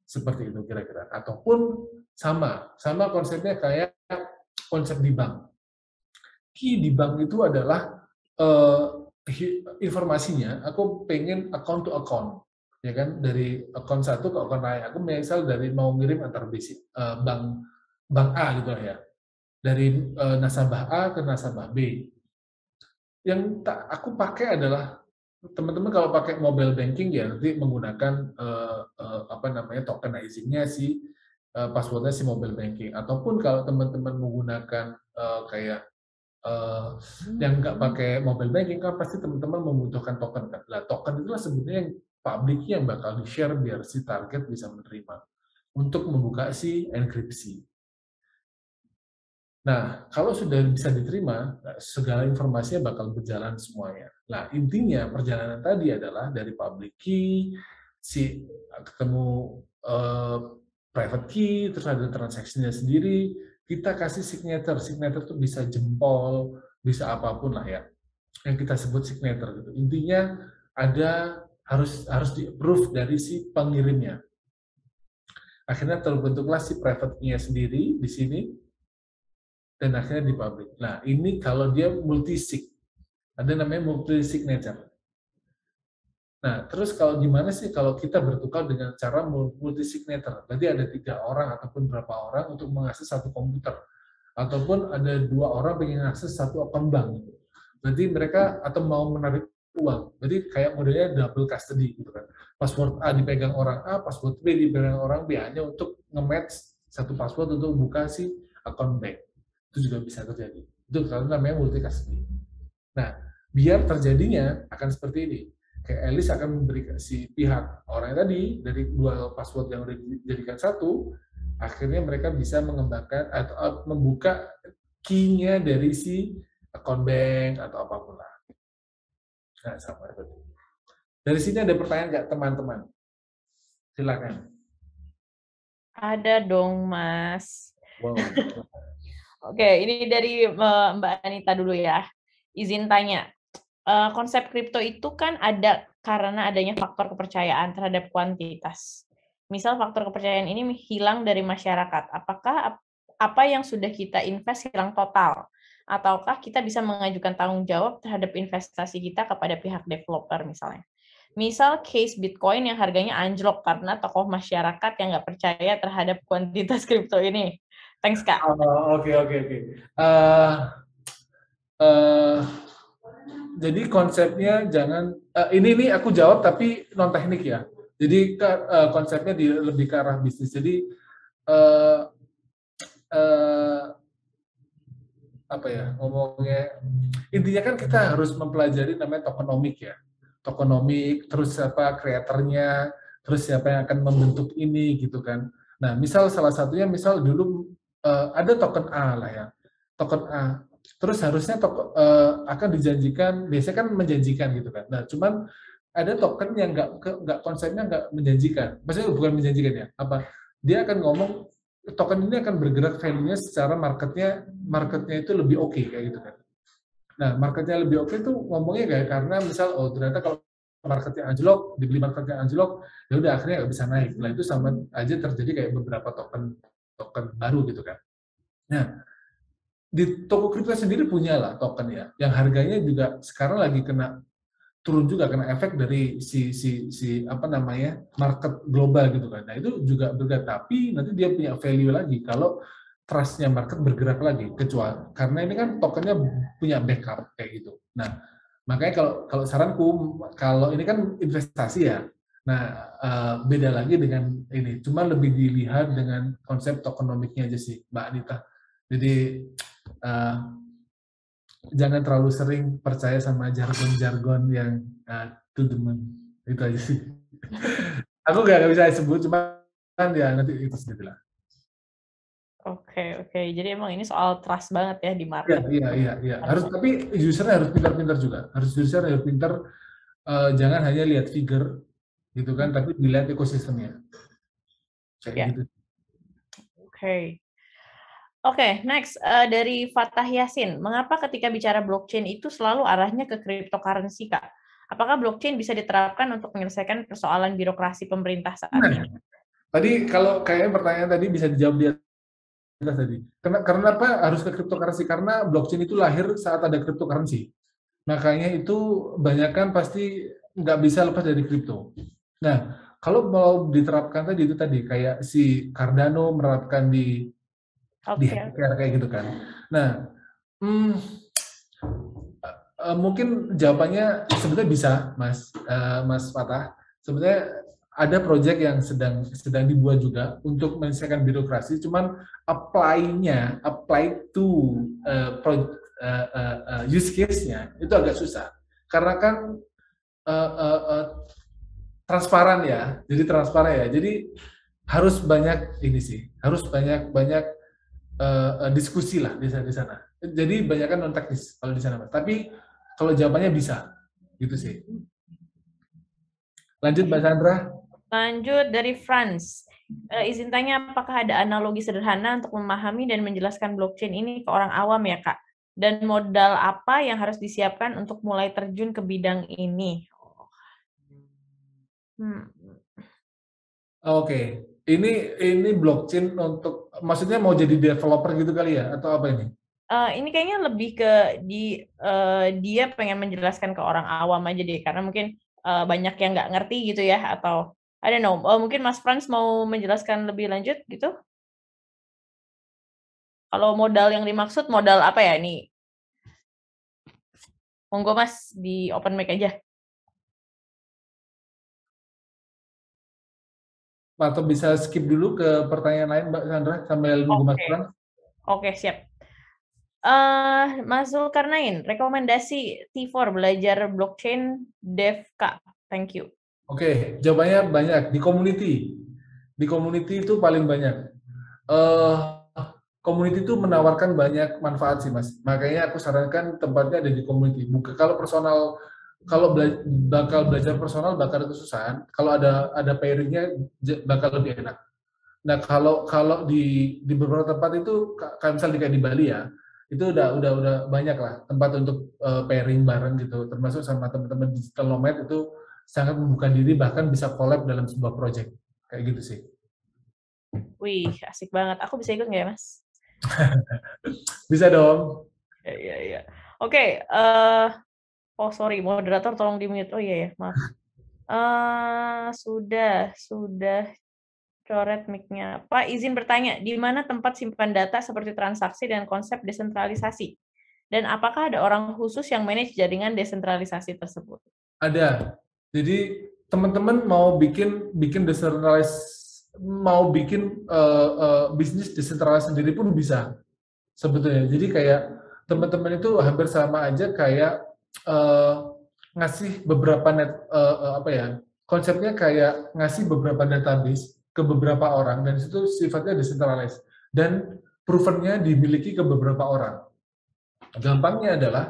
Seperti itu kira-kira. Ataupun sama konsepnya kayak konsep di bank. Key di bank itu adalah informasinya, aku pengen account to account, ya kan, dari account satu ke account lain. Aku misal dari mau ngirim antar bank A gitu ya, dari nasabah A ke nasabah B. Yang aku pakai adalah teman-teman kalau pakai mobile banking ya nanti menggunakan tokenizingnya passwordnya si mobile banking, ataupun kalau teman-teman menggunakan kayak yang nggak pakai mobile banking kan pasti teman-teman membutuhkan token kan. Nah, token itulah sebenarnya yang publik yang bakal di-share biar si target bisa menerima untuk membuka si enkripsi. Nah, kalau sudah bisa diterima, segala informasinya bakal berjalan semuanya. Nah, intinya perjalanan tadi adalah dari public key, ketemu private key, terus ada transaksinya sendiri, kita kasih signature. Signature itu bisa jempol, bisa apapun lah ya, yang kita sebut signature gitu. Intinya harus di-approve dari si pengirimnya. Akhirnya terbentuklah si private key-nya sendiri di sini, dan akhirnya di public. Nah, ini kalau dia multi-sig. Ada namanya multi-signature. Nah, terus kalau gimana sih kalau kita bertukar dengan cara multi-signature? Berarti ada 3 orang ataupun berapa orang untuk mengakses satu komputer. Ataupun ada 2 orang pengen mengakses satu akun bank. Berarti mereka atau mau menarik uang. Berarti kayak modelnya double custody gitu kan. Password A dipegang orang A, password B dipegang orang B, hanya untuk nge-match satu password untuk buka si akun bank. Itu juga bisa terjadi. Itu namanya multi custody. Nah, biar terjadinya akan seperti ini. Kayak Alice akan memberikan si pihak orang tadi dari 2 password yang sudah dijadikan satu, akhirnya mereka bisa mengembangkan atau membuka key-nya dari si account bank atau apapun lah. Nah, sama seperti itu. Dari sini ada pertanyaan nggak teman-teman? Silakan. Ada dong, Mas. Wow. Oke, ini dari Mbak Anita dulu ya. Izin tanya, konsep kripto itu kan ada karena adanya faktor kepercayaan terhadap kuantitas. Misal faktor kepercayaan ini hilang dari masyarakat. Apakah apa yang sudah kita invest hilang total? Ataukah kita bisa mengajukan tanggung jawab terhadap investasi kita kepada pihak developer misalnya? Misal case Bitcoin yang harganya anjlok karena tokoh masyarakat yang nggak percaya terhadap kuantitas kripto ini. Thanks, Kak. Oke. Jadi konsepnya jangan, ini aku jawab tapi non teknik ya. Jadi konsepnya lebih ke arah bisnis. Jadi apa ya ngomongnya, intinya kan kita harus mempelajari namanya tokenomik ya. Tokenomik, terus siapa kreatornya, terus siapa yang akan membentuk ini gitu kan. Nah, misal salah satunya misal dulu ada token A lah ya. Token A. Terus harusnya akan dijanjikan, biasanya kan menjanjikan gitu kan. Nah, cuman ada token yang nggak konsepnya nggak menjanjikan. Maksudnya bukan menjanjikan ya. Apa? Dia akan ngomong token ini akan bergerak value-nya secara marketnya itu lebih oke kayak gitu kan. Nah, marketnya lebih oke tuh ngomongnya kayak karena misal ternyata kalau marketnya anjlok, dibeli marketnya anjlok, ya udah akhirnya nggak bisa naik. Nah, itu sama aja terjadi kayak beberapa token baru gitu kan. Nah, di toko kripto sendiri punya lah token ya, yang harganya juga sekarang lagi kena turun juga kena efek dari si apa namanya market global gitu kan. Nah itu juga bergerak, tapi nanti dia punya value lagi kalau trustnya market bergerak lagi, kecuali karena ini kan tokennya punya backup kayak gitu. Nah makanya kalau kalau saranku, kalau ini kan investasi ya, nah beda lagi dengan ini, cuma lebih dilihat dengan konsep tokenomiknya aja sih Mbak Anita. Jadi uh, jangan terlalu sering percaya sama jargon-jargon yang to the moon. Itu aja sih. Aku nggak bisa sebut, cuma kan ya nanti itu sendiri lah. Oke. Jadi emang ini soal trust banget ya di Iya, market. iya. Harus, tapi usernya harus pintar-pintar juga. User harus pintar, jangan hanya lihat figure gitu kan, tapi dilihat ekosistemnya. Kayak Ya. gitu. Oke, next dari Fatah Yasin. Mengapa ketika bicara blockchain itu selalu arahnya ke cryptocurrency, Kak? Apakah blockchain bisa diterapkan untuk menyelesaikan persoalan birokrasi pemerintah saat ini? Tadi kalau kayaknya pertanyaan tadi bisa dijawab di atas tadi. Karena apa harus ke cryptocurrency? Karena blockchain itu lahir saat ada cryptocurrency. Makanya itu banyak kan pasti nggak bisa lepas dari kripto. Nah, kalau mau diterapkan tadi itu tadi kayak si Cardano menerapkan di healthcare kayak gitu kan. Nah, mungkin jawabannya sebenarnya bisa, Mas Fatah. Sebenarnya ada proyek yang sedang dibuat juga untuk menyelesaikan birokrasi, cuman apply to use case-nya itu agak susah karena kan transparan ya, jadi harus banyak ini sih, harus banyak diskusi lah di sana. Jadi banyak kan non teknis kalau di sana, Mas. Tapi kalau jawabannya bisa, gitu sih. Lanjut Mbak Sandra. Lanjut dari Franz. Izin tanya, apakah ada analogi sederhana untuk memahami dan menjelaskan blockchain ini ke orang awam ya, Kak? Dan modal apa yang harus disiapkan untuk mulai terjun ke bidang ini? Oke. Ini blockchain untuk, maksudnya mau jadi developer gitu kali ya, atau apa ini? Ini kayaknya lebih ke dia pengen menjelaskan ke orang awam aja deh, karena mungkin banyak yang nggak ngerti gitu ya, atau I don't know, mungkin Mas Frans mau menjelaskan lebih lanjut gitu? Kalau modal yang dimaksud modal apa ya nih? Monggo Mas, di open mic aja. Atau bisa skip dulu ke pertanyaan lain Mbak Sandra sambil nunggu Mas Frans? Oke, siap. Mas Zulkarnain, rekomendasi T4 belajar blockchain dev Kak. Thank you. Oke, jawabannya banyak di community. Di community itu paling banyak. Community itu menawarkan banyak manfaat sih Mas. Makanya aku sarankan tempatnya ada di community. Bukan kalau personal, kalau bakal belajar personal bakal kesusahan. Kalau ada pairingnya bakal lebih enak. Nah kalau di beberapa tempat itu kayak misalnya kayak di Bali ya, itu udah banyak lah tempat untuk pairing bareng gitu. Termasuk sama teman-teman digital nomad itu sangat membuka diri, bahkan bisa collab dalam sebuah project kayak gitu sih. Wih, asik banget. Aku bisa ikut nggak ya, Mas? Bisa dong. Iya. Oke, oh sorry, moderator tolong di-mute. Oh iya ya, maaf. Sudah coret mic-nya. Pak, izin bertanya, di mana tempat simpan data seperti transaksi dan konsep desentralisasi? Dan apakah ada orang khusus yang manage jaringan desentralisasi tersebut? Ada. Jadi teman-teman mau bikin decentralized, mau bikin bisnis decentralized sendiri pun bisa sebetulnya. Jadi kayak teman-teman itu hampir sama aja kayak ngasih beberapa konsepnya kayak ngasih beberapa database ke beberapa orang dan itu sifatnya decentralized dan provennya dimiliki ke beberapa orang. Gampangnya adalah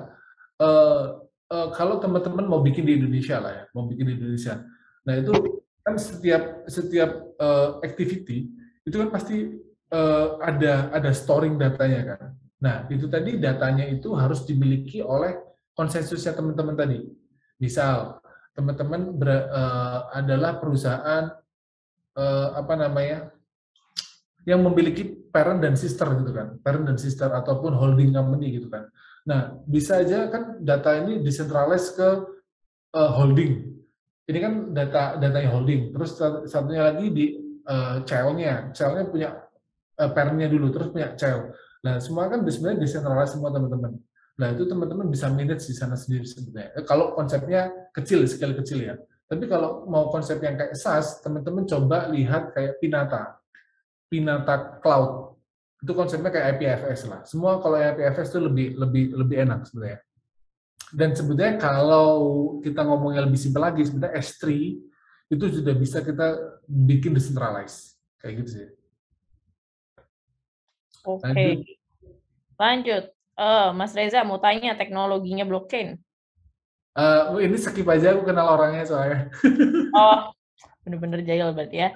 kalau teman-teman mau bikin di Indonesia lah ya, mau bikin di Indonesia. Nah itu kan setiap activity itu kan pasti ada storing datanya kan. Nah, itu tadi datanya itu harus dimiliki oleh konsensusnya teman-teman tadi. Misal, teman-teman adalah perusahaan apa namanya yang memiliki parent dan sister gitu kan, parent dan sister ataupun holding company gitu kan. Nah, bisa aja kan data ini decentralized ke holding. Ini kan datanya holding. Terus satunya lagi di child-nya punya parent-nya dulu, terus punya child. Nah, semua kan sebenarnya decentralized semua teman-teman. Nah, itu teman-teman bisa manage di sana sendiri sebenarnya. Kalau konsepnya kecil, sekali kecil ya. Tapi kalau mau konsep yang kayak SaaS, teman-teman coba lihat kayak Pinata Cloud. Itu konsepnya kayak IPFS lah. Semua kalau IPFS itu lebih enak sebenarnya. Dan sebenarnya kalau kita ngomongnya lebih simpel lagi, sebenarnya S3 itu sudah bisa kita bikin decentralized. Kayak gitu sih. Oke, lanjut. Mas Reza mau tanya teknologinya blockchain. Ini skip aja, aku kenal orangnya soalnya. Oh, bener-bener jahil berarti ya.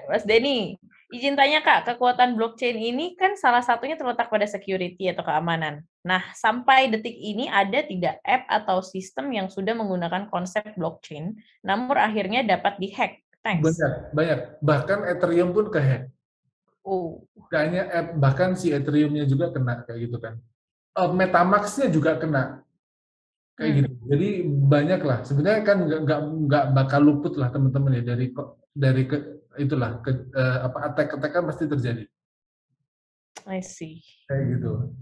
Mas Denny, izin tanya Kak, kekuatan blockchain ini kan salah satunya terletak pada security atau keamanan. Nah, sampai detik ini ada tidak app atau sistem yang sudah menggunakan konsep blockchain, namun akhirnya dapat dihack? Thanks. Banyak. Bahkan Ethereum pun kehack. Oh. Gak hanya app, bahkan si Ethereum-nya juga kena kayak gitu kan. Metamask-nya juga kena kayak gitu. Jadi banyak lah. Sebenarnya kan nggak bakal luput lah teman-teman ya dari itulah attack kan pasti terjadi. I see. Kayak gitu.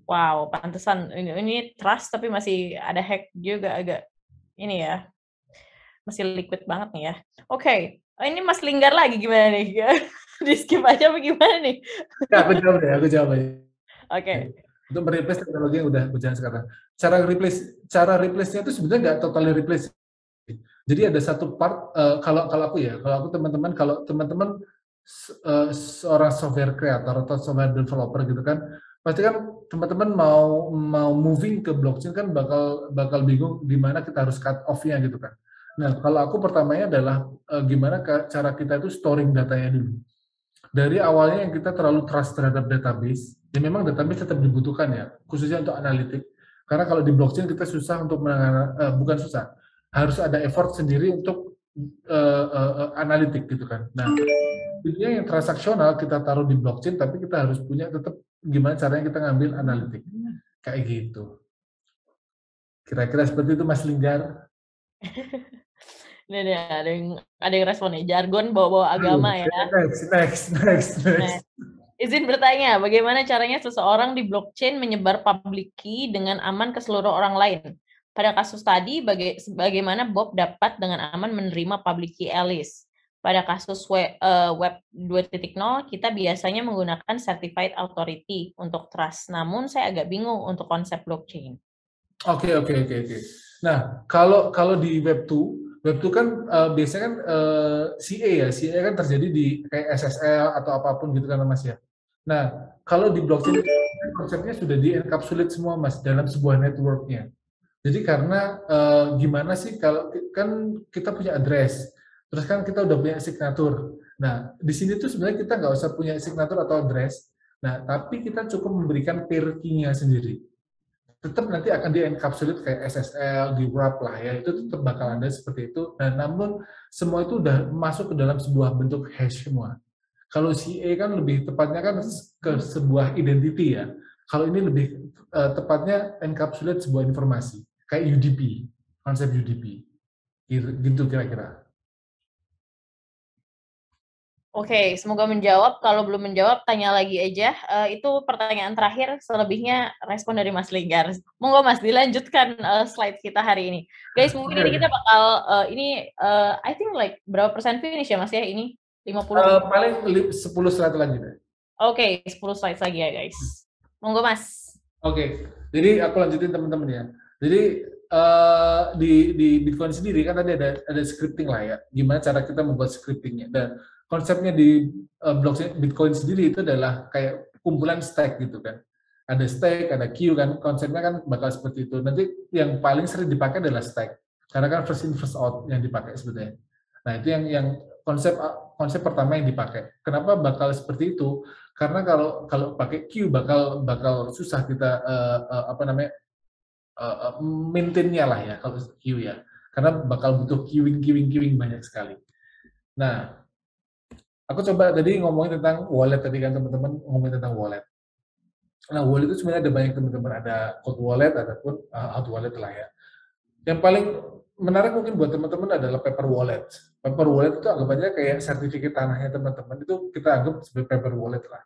Wow, pantesan ini trust tapi masih ada hack juga agak ini ya. Masih liquid banget nih ya. Oke, ini Mas Linggar lagi gimana nih? Di skip aja apa gimana nih? Ya, aku jawab aja. Oke. Untuk mereplace teknologi yang udah berjalan sekarang. Cara replace-nya itu sebenarnya nggak totally replace. Jadi ada satu part kalau aku teman-teman kalau teman-teman seorang software creator atau software developer gitu kan, pasti kan teman-teman mau moving ke blockchain kan bakal bingung di mana kita harus cut off-nya gitu kan. Nah, kalau aku pertamanya adalah gimana cara kita itu storing datanya dulu. Dari awalnya yang kita terlalu trust terhadap database, ya memang database tetap dibutuhkan ya, khususnya untuk analitik. Karena kalau di blockchain kita susah untuk bukan susah, harus ada effort sendiri untuk analitik gitu kan. Nah, intinya yang transaksional kita taruh di blockchain, tapi kita harus punya tetap gimana caranya kita ngambil analitik. Kayak gitu. Kira-kira seperti itu Mas Linggar. Nih, ada yang respon nih, jargon bawa-bawa agama ya. Next. Nah, izin bertanya, bagaimana caranya seseorang di blockchain menyebar public key dengan aman ke seluruh orang lain? Pada kasus tadi, bagaimana Bob dapat dengan aman menerima public key Alice? Pada kasus web 2.0, kita biasanya menggunakan certified authority untuk trust. Namun saya agak bingung untuk konsep blockchain. Oke. Nah, kalau di Web2 kan biasanya kan CA kan terjadi di kayak SSL atau apapun gitu kan Mas ya. Nah, kalau di blockchain konsepnya sudah di-encapsulate semua Mas dalam sebuah network-nya. Jadi karena gimana sih kalau kan kita punya address, terus kan kita udah punya signatur. Nah, di sini tuh sebenarnya kita nggak usah punya signatur atau address. Nah, tapi kita cukup memberikan pair key-nya sendiri. Tetap nanti akan di-encapsulate kayak SSL, di wrap lah ya, itu tetap bakal ada seperti itu. Nah, namun semua itu udah masuk ke dalam sebuah bentuk hash semua. Kalau CA kan lebih tepatnya kan ke sebuah identity ya. Kalau ini lebih tepatnya encapsulate sebuah informasi, kayak UDP, konsep UDP. Gitu kira-kira. Oke, semoga menjawab. Kalau belum menjawab, tanya lagi aja. Itu pertanyaan terakhir, selebihnya respon dari Mas Linggar. Monggo Mas, dilanjutkan slide kita hari ini. Guys, mungkin ini kita bakal, I think like berapa persen finish ya Mas ya ini? 50? Paling 10 slide lagi deh. Oke, 10 slide lagi ya guys. Monggo Mas. Oke, jadi aku lanjutin teman-teman ya. Jadi di Bitcoin sendiri kan tadi ada scripting lah ya. Gimana cara kita membuat scriptingnya. Dan konsepnya di blockchain Bitcoin sendiri itu adalah kayak kumpulan stack gitu kan. Ada stack, ada queue kan. Konsepnya kan bakal seperti itu. Nanti yang paling sering dipakai adalah stack. Karena kan first in first out yang dipakai sebetulnya. Nah, itu yang konsep pertama yang dipakai. Kenapa bakal seperti itu? Karena kalau pakai queue bakal susah kita apa namanya maintain-nya lah ya kalau queue ya. Karena bakal butuh queuing banyak sekali. Nah, aku coba tadi ngomongin tentang wallet tadi kan teman-teman ngomongin tentang wallet. Nah, wallet itu sebenarnya ada banyak teman-teman, ada cold wallet ataupun hot wallet lah ya. Yang paling menarik mungkin buat teman-teman adalah paper wallet. Paper wallet itu anggapannya kayak sertifikat tanahnya teman-teman, itu kita anggap sebagai paper wallet lah.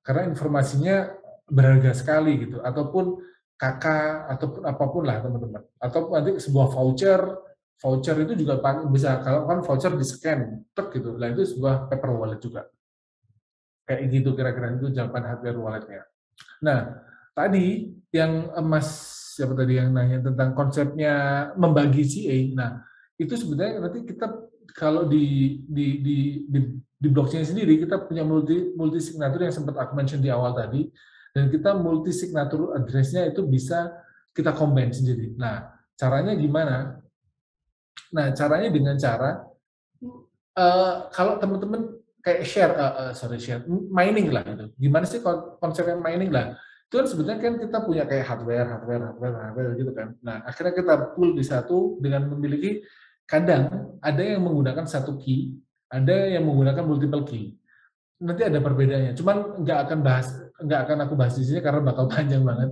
Karena informasinya berharga sekali gitu, ataupun KK, ataupun apapun lah teman-teman. Atau nanti sebuah voucher itu juga bisa, kalau kan voucher di-scan, gitu. Nah itu sebuah paper wallet juga. Kayak gitu kira-kira itu jawaban hardware walletnya. Nah, tadi yang Mas siapa tadi yang nanya tentang konsepnya membagi CA. Nah, itu sebenarnya nanti kita kalau di blockchain sendiri kita punya multi signature yang sempat aku mention di awal tadi, dan kita multi signature address-nya itu bisa kita combine sendiri. Nah, caranya gimana? Nah, caranya dengan cara kalau teman-teman kayak share mining lah gitu. Gimana sih konsepnya mining lah? Itu kan sebenarnya kan kita punya kayak hardware gitu kan. Nah, akhirnya kita pool di satu dengan memiliki, kadang ada yang menggunakan satu key, ada yang menggunakan multiple key. Nanti ada perbedaannya. Cuman nggak akan aku bahas di sini karena bakal panjang banget.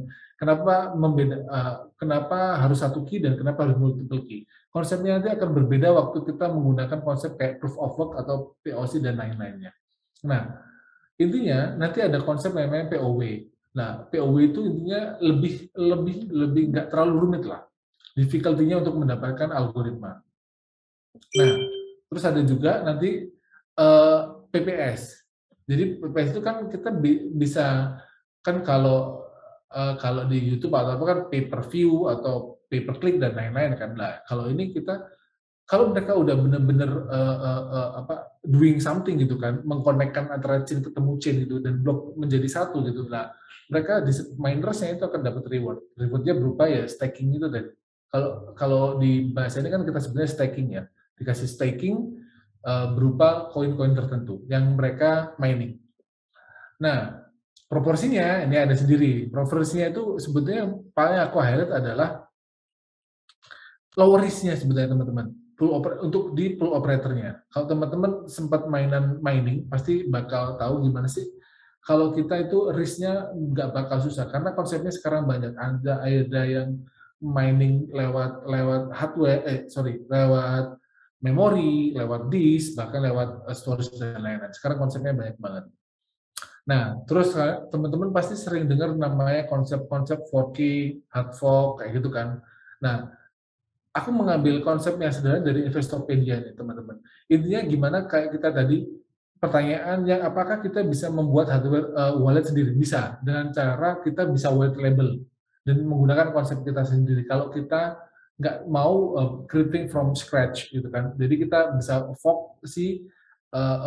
Kenapa harus satu key dan kenapa harus multiple key? Konsepnya nanti akan berbeda waktu kita menggunakan konsep kayak proof of work atau POC dan lain-lainnya. Nah, intinya nanti ada konsep namanya POW. Nah, POW itu intinya lebih nggak terlalu rumit lah. Difficulty-nya untuk mendapatkan algoritma. Nah, terus ada juga nanti PPS. Jadi PPS itu kan kita bisa kan kalau di YouTube atau apa kan pay per view atau pay per click dan lain-lain kan. Nah, kalau ini kalau mereka udah benar-benar doing something gitu kan, mengkonekkan antara chain ketemu chain gitu dan blok menjadi satu gitu. Nah, mereka di minersnya itu akan dapat reward. Rewardnya berupa ya staking itu tadi. Kalau di bahasa ini kan kita sebenarnya staking ya, dikasih staking berupa koin-koin tertentu yang mereka mining. Nah, proporsinya ini ada sendiri. Proporsinya itu sebetulnya paling aku highlight adalah low risk-nya sebetulnya teman-teman. Untuk di pool operatornya. Kalau teman-teman sempat mining, pasti bakal tahu gimana sih kalau kita itu risk-nya nggak bakal susah. Karena konsepnya sekarang banyak. Ada yang mining lewat hardware, lewat memori, lewat disk, bahkan lewat storage dan lain-lain. Sekarang konsepnya banyak banget. Nah, terus teman-teman pasti sering dengar namanya konsep-konsep 4K, hard fork, kayak gitu kan. Nah, aku mengambil konsepnya sebenarnya dari Investopedia nih, teman-teman. Intinya gimana kayak kita tadi, pertanyaan yang apakah kita bisa membuat hardware wallet sendiri? Bisa, dengan cara kita bisa white label dan menggunakan konsep kita sendiri. Kalau kita nggak mau creating from scratch gitu kan, jadi kita bisa fork si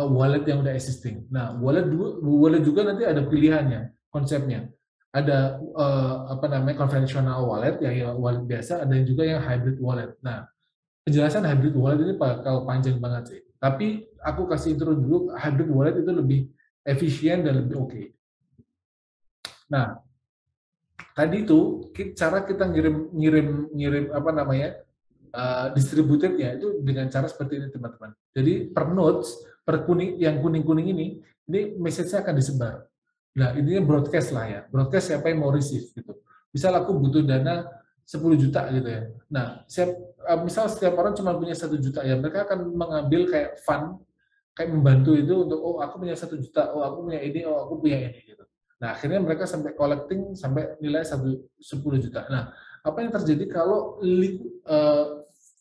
wallet yang udah existing. Nah, wallet juga nanti ada pilihannya, konsepnya. Ada konvensional wallet, yang wallet biasa, ada juga yang hybrid wallet. Nah, penjelasan hybrid wallet ini bakal panjang banget sih. Tapi aku kasih intro dulu, hybrid wallet itu lebih efisien dan lebih oke. Nah, tadi itu cara kita ngirim distributed-nya itu dengan cara seperti ini teman-teman. Jadi per nodes, yang kuning-kuning ini message-nya akan disebar. Nah, ini broadcast lah ya. Broadcast siapa yang mau receive gitu. Misal aku butuh dana 10 juta gitu ya. Nah, misal setiap orang cuma punya 1 juta ya, mereka akan mengambil kayak fund, kayak membantu itu untuk aku punya 1 juta, aku punya ini, aku punya ini gitu. Nah, akhirnya mereka sampai collecting sampai nilai 10 juta. Nah, apa yang terjadi kalau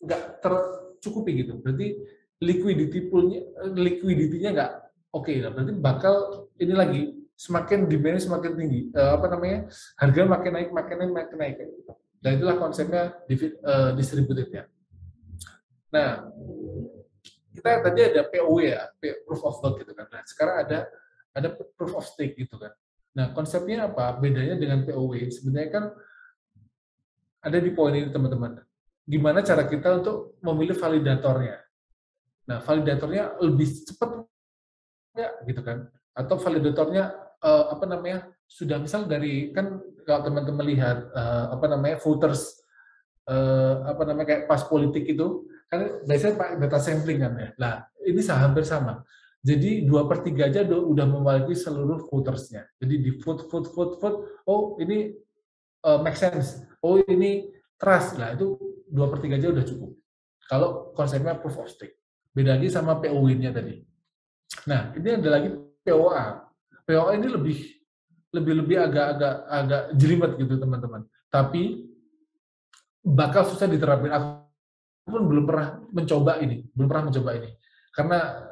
nggak tercukupi gitu? Berarti liquidity-nya nggak oke. Nah, berarti bakal ini lagi semakin demand semakin tinggi, harga makin naik gitu. Dan itulah konsepnya distributed ya. Nah, kita tadi ada POW ya, proof of work gitu kan. Nah, sekarang ada proof of stake gitu kan. Nah, konsepnya apa? Bedanya dengan POW sebenarnya kan ada di poin ini teman-teman. Gimana cara kita untuk memilih validatornya? Nah, validatornya lebih cepat ya gitu kan? Atau validatornya sudah misal dari kan kalau teman-teman lihat voters kayak pas politik itu kan biasanya pakai data sampling kan ya. Nah, ini hampir sama. Jadi 2/3 aja udah mewakili seluruh votersnya. Jadi di vote, oh ini make sense, oh ini trust, lah itu 2/3 aja udah cukup. Kalau konsepnya proof of stake. Beda lagi sama POW-nya tadi. Nah, ini ada lagi POA. POA ini lebih agak jelimet gitu teman-teman. Tapi bakal susah diterapin. Aku pun belum pernah mencoba ini, karena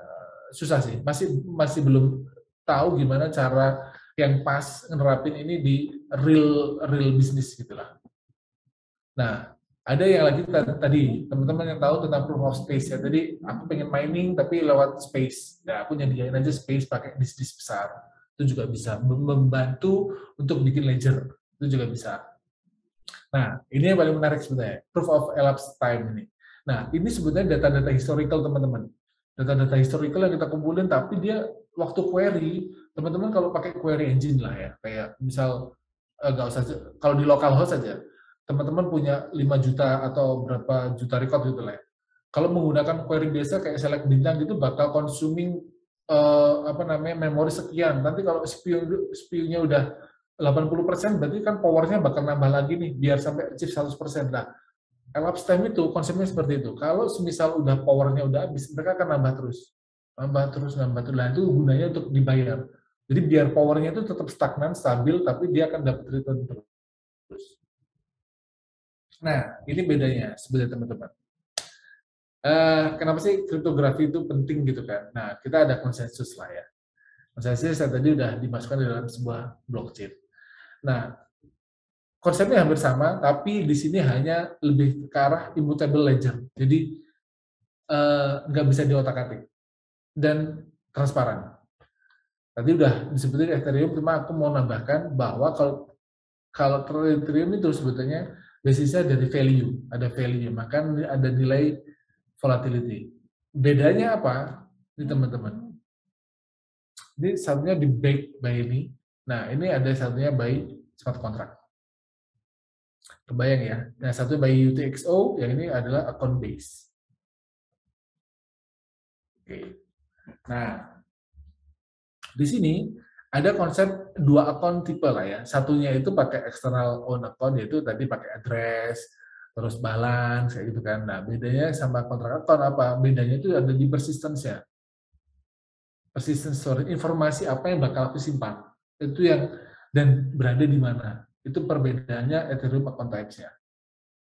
susah sih. Masih belum tahu gimana cara yang pas nerapin ini di real bisnis gitulah. Nah, ada yang lagi tadi teman-teman yang tahu tentang proof of space ya. Tadi aku pengen mining tapi lewat space. Nah, aku nyediain aja space pakai disk besar. Itu juga bisa membantu untuk bikin ledger. Itu juga bisa. Nah, ini yang paling menarik sebenarnya, proof of elapsed time ini. Nah, ini sebetulnya data-data historical teman-teman. Data-data historical yang kita kumpulin, tapi dia waktu query, teman-teman kalau pakai query engine lah ya, kayak misal nggak usah kalau di localhost saja, teman-teman punya 5 juta atau berapa juta record gitu lah ya. Kalau menggunakan query biasa kayak select bintang gitu bakal consuming memori sekian. Nanti kalau CPU-nya udah 80% berarti kan powernya bakal nambah lagi nih biar sampai achieve 100%. Nah, elapsed time itu konsepnya seperti itu. Kalau semisal udah powernya udah habis, mereka akan nambah terus. Nambah terus. Nah, itu gunanya untuk dibayar. Jadi biar powernya itu tetap stagnan, stabil, tapi dia akan dapat return terus. Nah, ini bedanya sebenarnya teman-teman. Kenapa sih kriptografi itu penting gitu kan? Nah, kita ada konsensus lah ya. Konsensus yang tadi udah dimasukkan dalam sebuah blockchain. Nah, konsepnya hampir sama, tapi di sini hanya lebih ke arah immutable ledger. Jadi nggak bisa diotak-atik dan transparan. Tadi udah disebutin Ethereum, cuma aku mau nambahkan bahwa kalau Ethereum itu sebetulnya basisnya dari value, ada value, maka ada nilai volatility. Bedanya apa? Ini teman-teman. Ini satunya di backed by ini. Nah, ini ada satunya by smart contract. Kebayang ya. Nah, satu by UTXO, yang ini adalah account base. Oke. Nah, di sini ada konsep dua account tipe lah ya. Satunya itu pakai external own account, yaitu tadi pakai address, terus balance, kayak gitu kan. Nah, bedanya sama kontrak account apa? Bedanya itu ada di persistence-nya. Persistence storage, informasi apa yang bakal aku simpan. Itu yang, dan berada di mana. Itu perbedaannya Ethereum account types-nya.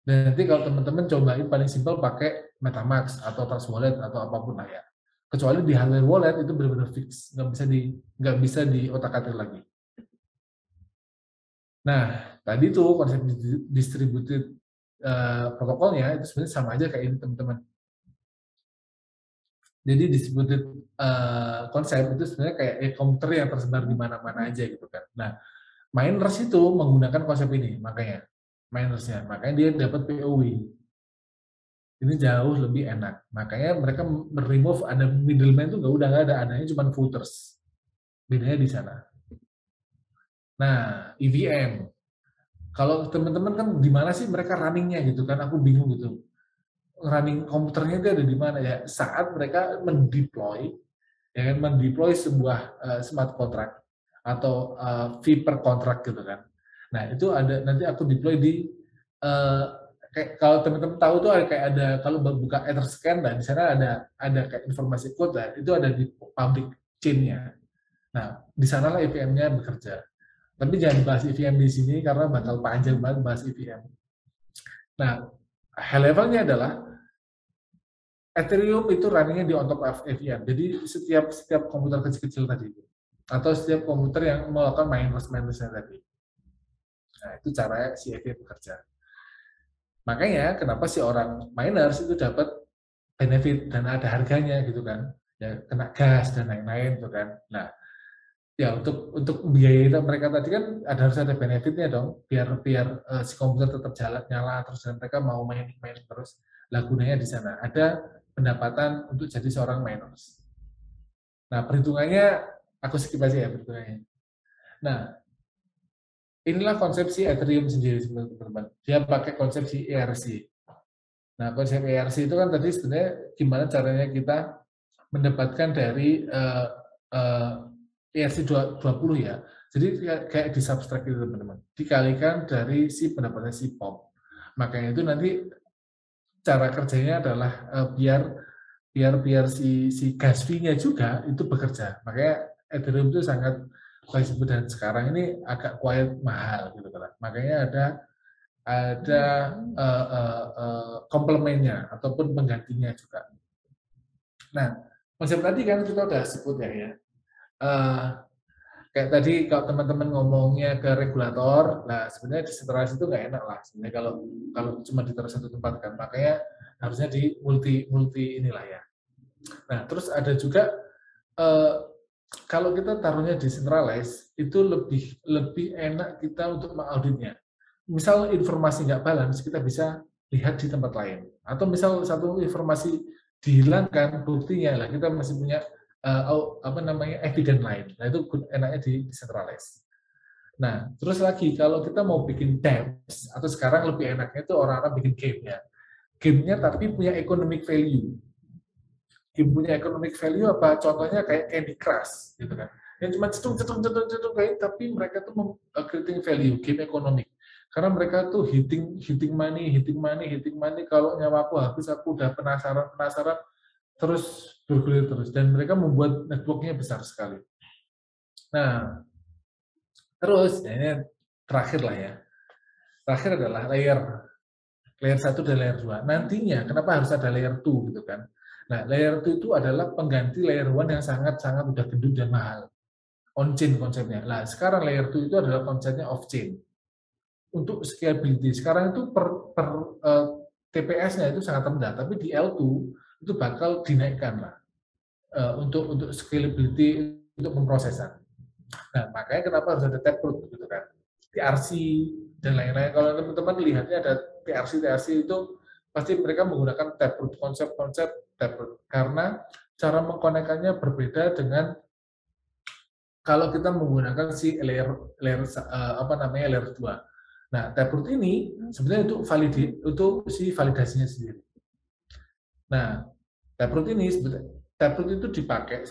Dan nanti kalau teman-teman cobain paling simpel pakai MetaMask atau Trust Wallet atau apapun lah ya. Kecuali di hardware wallet itu benar-benar fix, nggak bisa diotak-atik lagi. Nah, tadi tuh konsep distributed protokolnya itu sebenarnya sama aja kayak ini teman-teman. Jadi distributed konsep itu sebenarnya kayak komputer yang tersebar di mana-mana aja gitu kan. Nah, miners itu menggunakan konsep ini makanya minersnya, makanya dia dapat POW. Ini jauh lebih enak. Makanya mereka remove ada middleman itu udah nggak ada, adanya cuma voters. Bedanya di sana. Nah, EVM. Kalau teman-teman kan di mana sih mereka runningnya gitu kan? Aku bingung gitu. Running komputernya itu ada di mana ya? Saat mereka mendeploy, ya kan, mendeploy sebuah smart contract atau fee per contract gitu kan. Nah, itu ada nanti aku deploy di kayak kalau teman-teman tahu tuh ada kalau buka Etherscan lah di sana ada kayak informasi code lah, itu ada di public chain-nya. Nah, di sanalah EVM-nya bekerja. Tapi jangan bahas EVM di sini karena bakal panjang banget bahas EVM. Nah, high level-nya adalah Ethereum itu running-nya di on top of EVM. Jadi setiap komputer kecil-kecil tadi atau setiap komputer yang melakukan miners-nya tadi. Nah, itu cara si EVM bekerja. Makanya kenapa si orang miners itu dapat benefit dan ada harganya gitu kan, ya kena gas dan lain-lain tuh kan. Nah, ya untuk biaya mereka tadi kan harus ada benefitnya dong, biar si komputer tetap nyala terus dan mereka mau main terus. Lah gunanya di sana ada pendapatan untuk jadi seorang miners. Nah, perhitungannya aku skip aja ya perhitungannya. Nah, inilah konsepsi Ethereum sendiri teman-teman. Dia pakai konsepsi ERC. Nah, konsep ERC itu kan tadi sebenarnya gimana caranya kita mendapatkan dari ERC 20 ya. Jadi kayak di subtract itu teman-teman. Dikalikan dari si pendapatan si POP. Makanya itu nanti cara kerjanya adalah biar si gas fee-nya juga itu bekerja. Makanya Ethereum itu sangat fleksibel dan sekarang ini agak quiet mahal gitu kan. Makanya ada komplemennya ataupun penggantinya juga. Nah, konsep tadi kan kita udah sebut ya. Kayak tadi kalau teman-teman ngomongnya ke regulator, nah sebenarnya desentralisasi itu nggak enak lah sebenarnya kalau cuma ditaruh satu tempat kan, makanya harusnya di multi inilah ya. Nah terus ada juga kalau kita taruhnya decentralized itu lebih enak kita untuk mengauditnya. Misal informasi nggak balance, kita bisa lihat di tempat lain. Atau misal satu informasi dihilangkan, buktinya lah kita masih punya evidence lain. Nah itu enaknya di decentralized. Nah terus lagi kalau kita mau bikin dApps atau sekarang lebih enaknya itu orang-orang bikin game-nya. Game-nya tapi punya economic value. Game punya economic value apa? Contohnya kayak Candy Crush gitu kan. Yang cuma cetung kayak tapi mereka tuh creating value, game ekonomik. Karena mereka tuh hitting money. Kalau nyawa aku habis, aku udah penasaran terus bergulir terus, dan mereka membuat networknya besar sekali. Nah, terus ini terakhir lah ya. Terakhir adalah layer 1 dan layer 2. Nantinya kenapa harus ada layer 2 gitu kan? Nah, layer 2 itu adalah pengganti layer 1 yang sangat-sangat udah gendut dan mahal. On-chain konsepnya. Nah, sekarang layer 2 itu adalah konsepnya off-chain. Untuk scalability, sekarang itu per TPS-nya itu sangat rendah, tapi di L2 itu bakal dinaikkan lah untuk scalability, untuk pemrosesan. Nah, makanya kenapa harus ada Taproot gitu kan, TRC dan lain-lain. Kalau teman-teman lihatnya ada TRC itu pasti mereka menggunakan Taproot, konsep Taproot, karena cara mengkonekkannya berbeda dengan kalau kita menggunakan si layer 2. Nah, Taproot ini sebenarnya untuk si validasinya sendiri. Nah, Taproot itu dipakai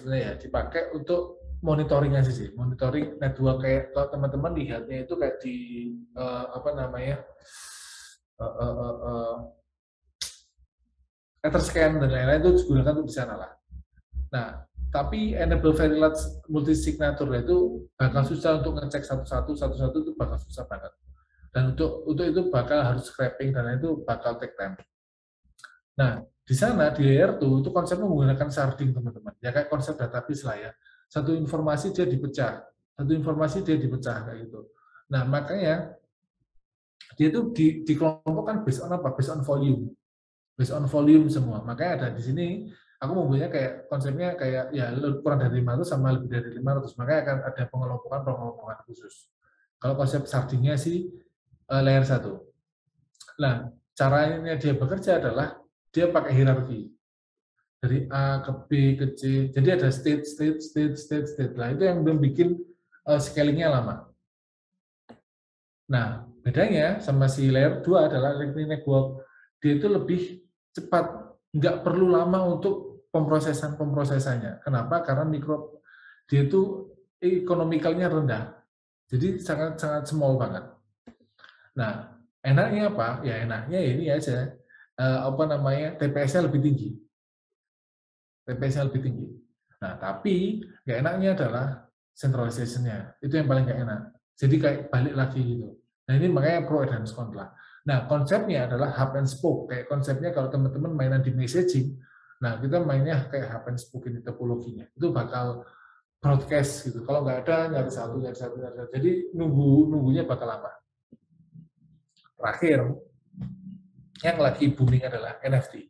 untuk monitoring aja sih, monitoring network. Kayak kalau teman-teman lihatnya itu kayak di Etherscan dan lain-lain itu digunakan untuk di sana lah. Nah, tapi enable very large multi-signature itu bakal susah untuk ngecek satu-satu itu bakal susah banget. Dan untuk itu bakal harus scraping dan itu bakal take time. Nah, di sana di layer 2 itu konsepnya menggunakan sharding teman-teman. Ya kayak konsep database lah ya. Satu informasi dia dipecah kayak gitu. Nah, makanya dia itu dikelompokkan based on apa? Based on volume semua. Makanya ada di sini aku mempunyai kayak konsepnya kayak ya kurang dari 500 sama lebih dari 500. Makanya akan ada pengelompokan khusus. Kalau konsep shardingnya sih layer 1. Nah, caranya dia bekerja adalah dia pakai hierarki dari A ke B ke C. Jadi ada state. Nah, itu yang bikin scalingnya lama. Nah, bedanya sama si layer 2 adalah Lightning Network. Dia itu lebih cepat, nggak perlu lama untuk pemrosesannya. Kenapa? Karena dia itu ekonomikalnya rendah. Jadi sangat small banget. Nah, enaknya apa? Ya enaknya ini aja. TPS-nya lebih tinggi. Nah, tapi nggak enaknya adalah centralization-nya. Itu yang paling nggak enak. Jadi kayak balik lagi gitu. Nah, ini makanya pro dan con lah. Nah, konsepnya adalah hub and spoke. Kayak konsepnya kalau teman-teman mainan di messaging, nah kita mainnya kayak hub and spoke ini topologinya. Itu bakal broadcast gitu. Kalau nggak ada, nyari satu. Jadi nunggunya bakal lama. Terakhir, yang lagi booming adalah NFT.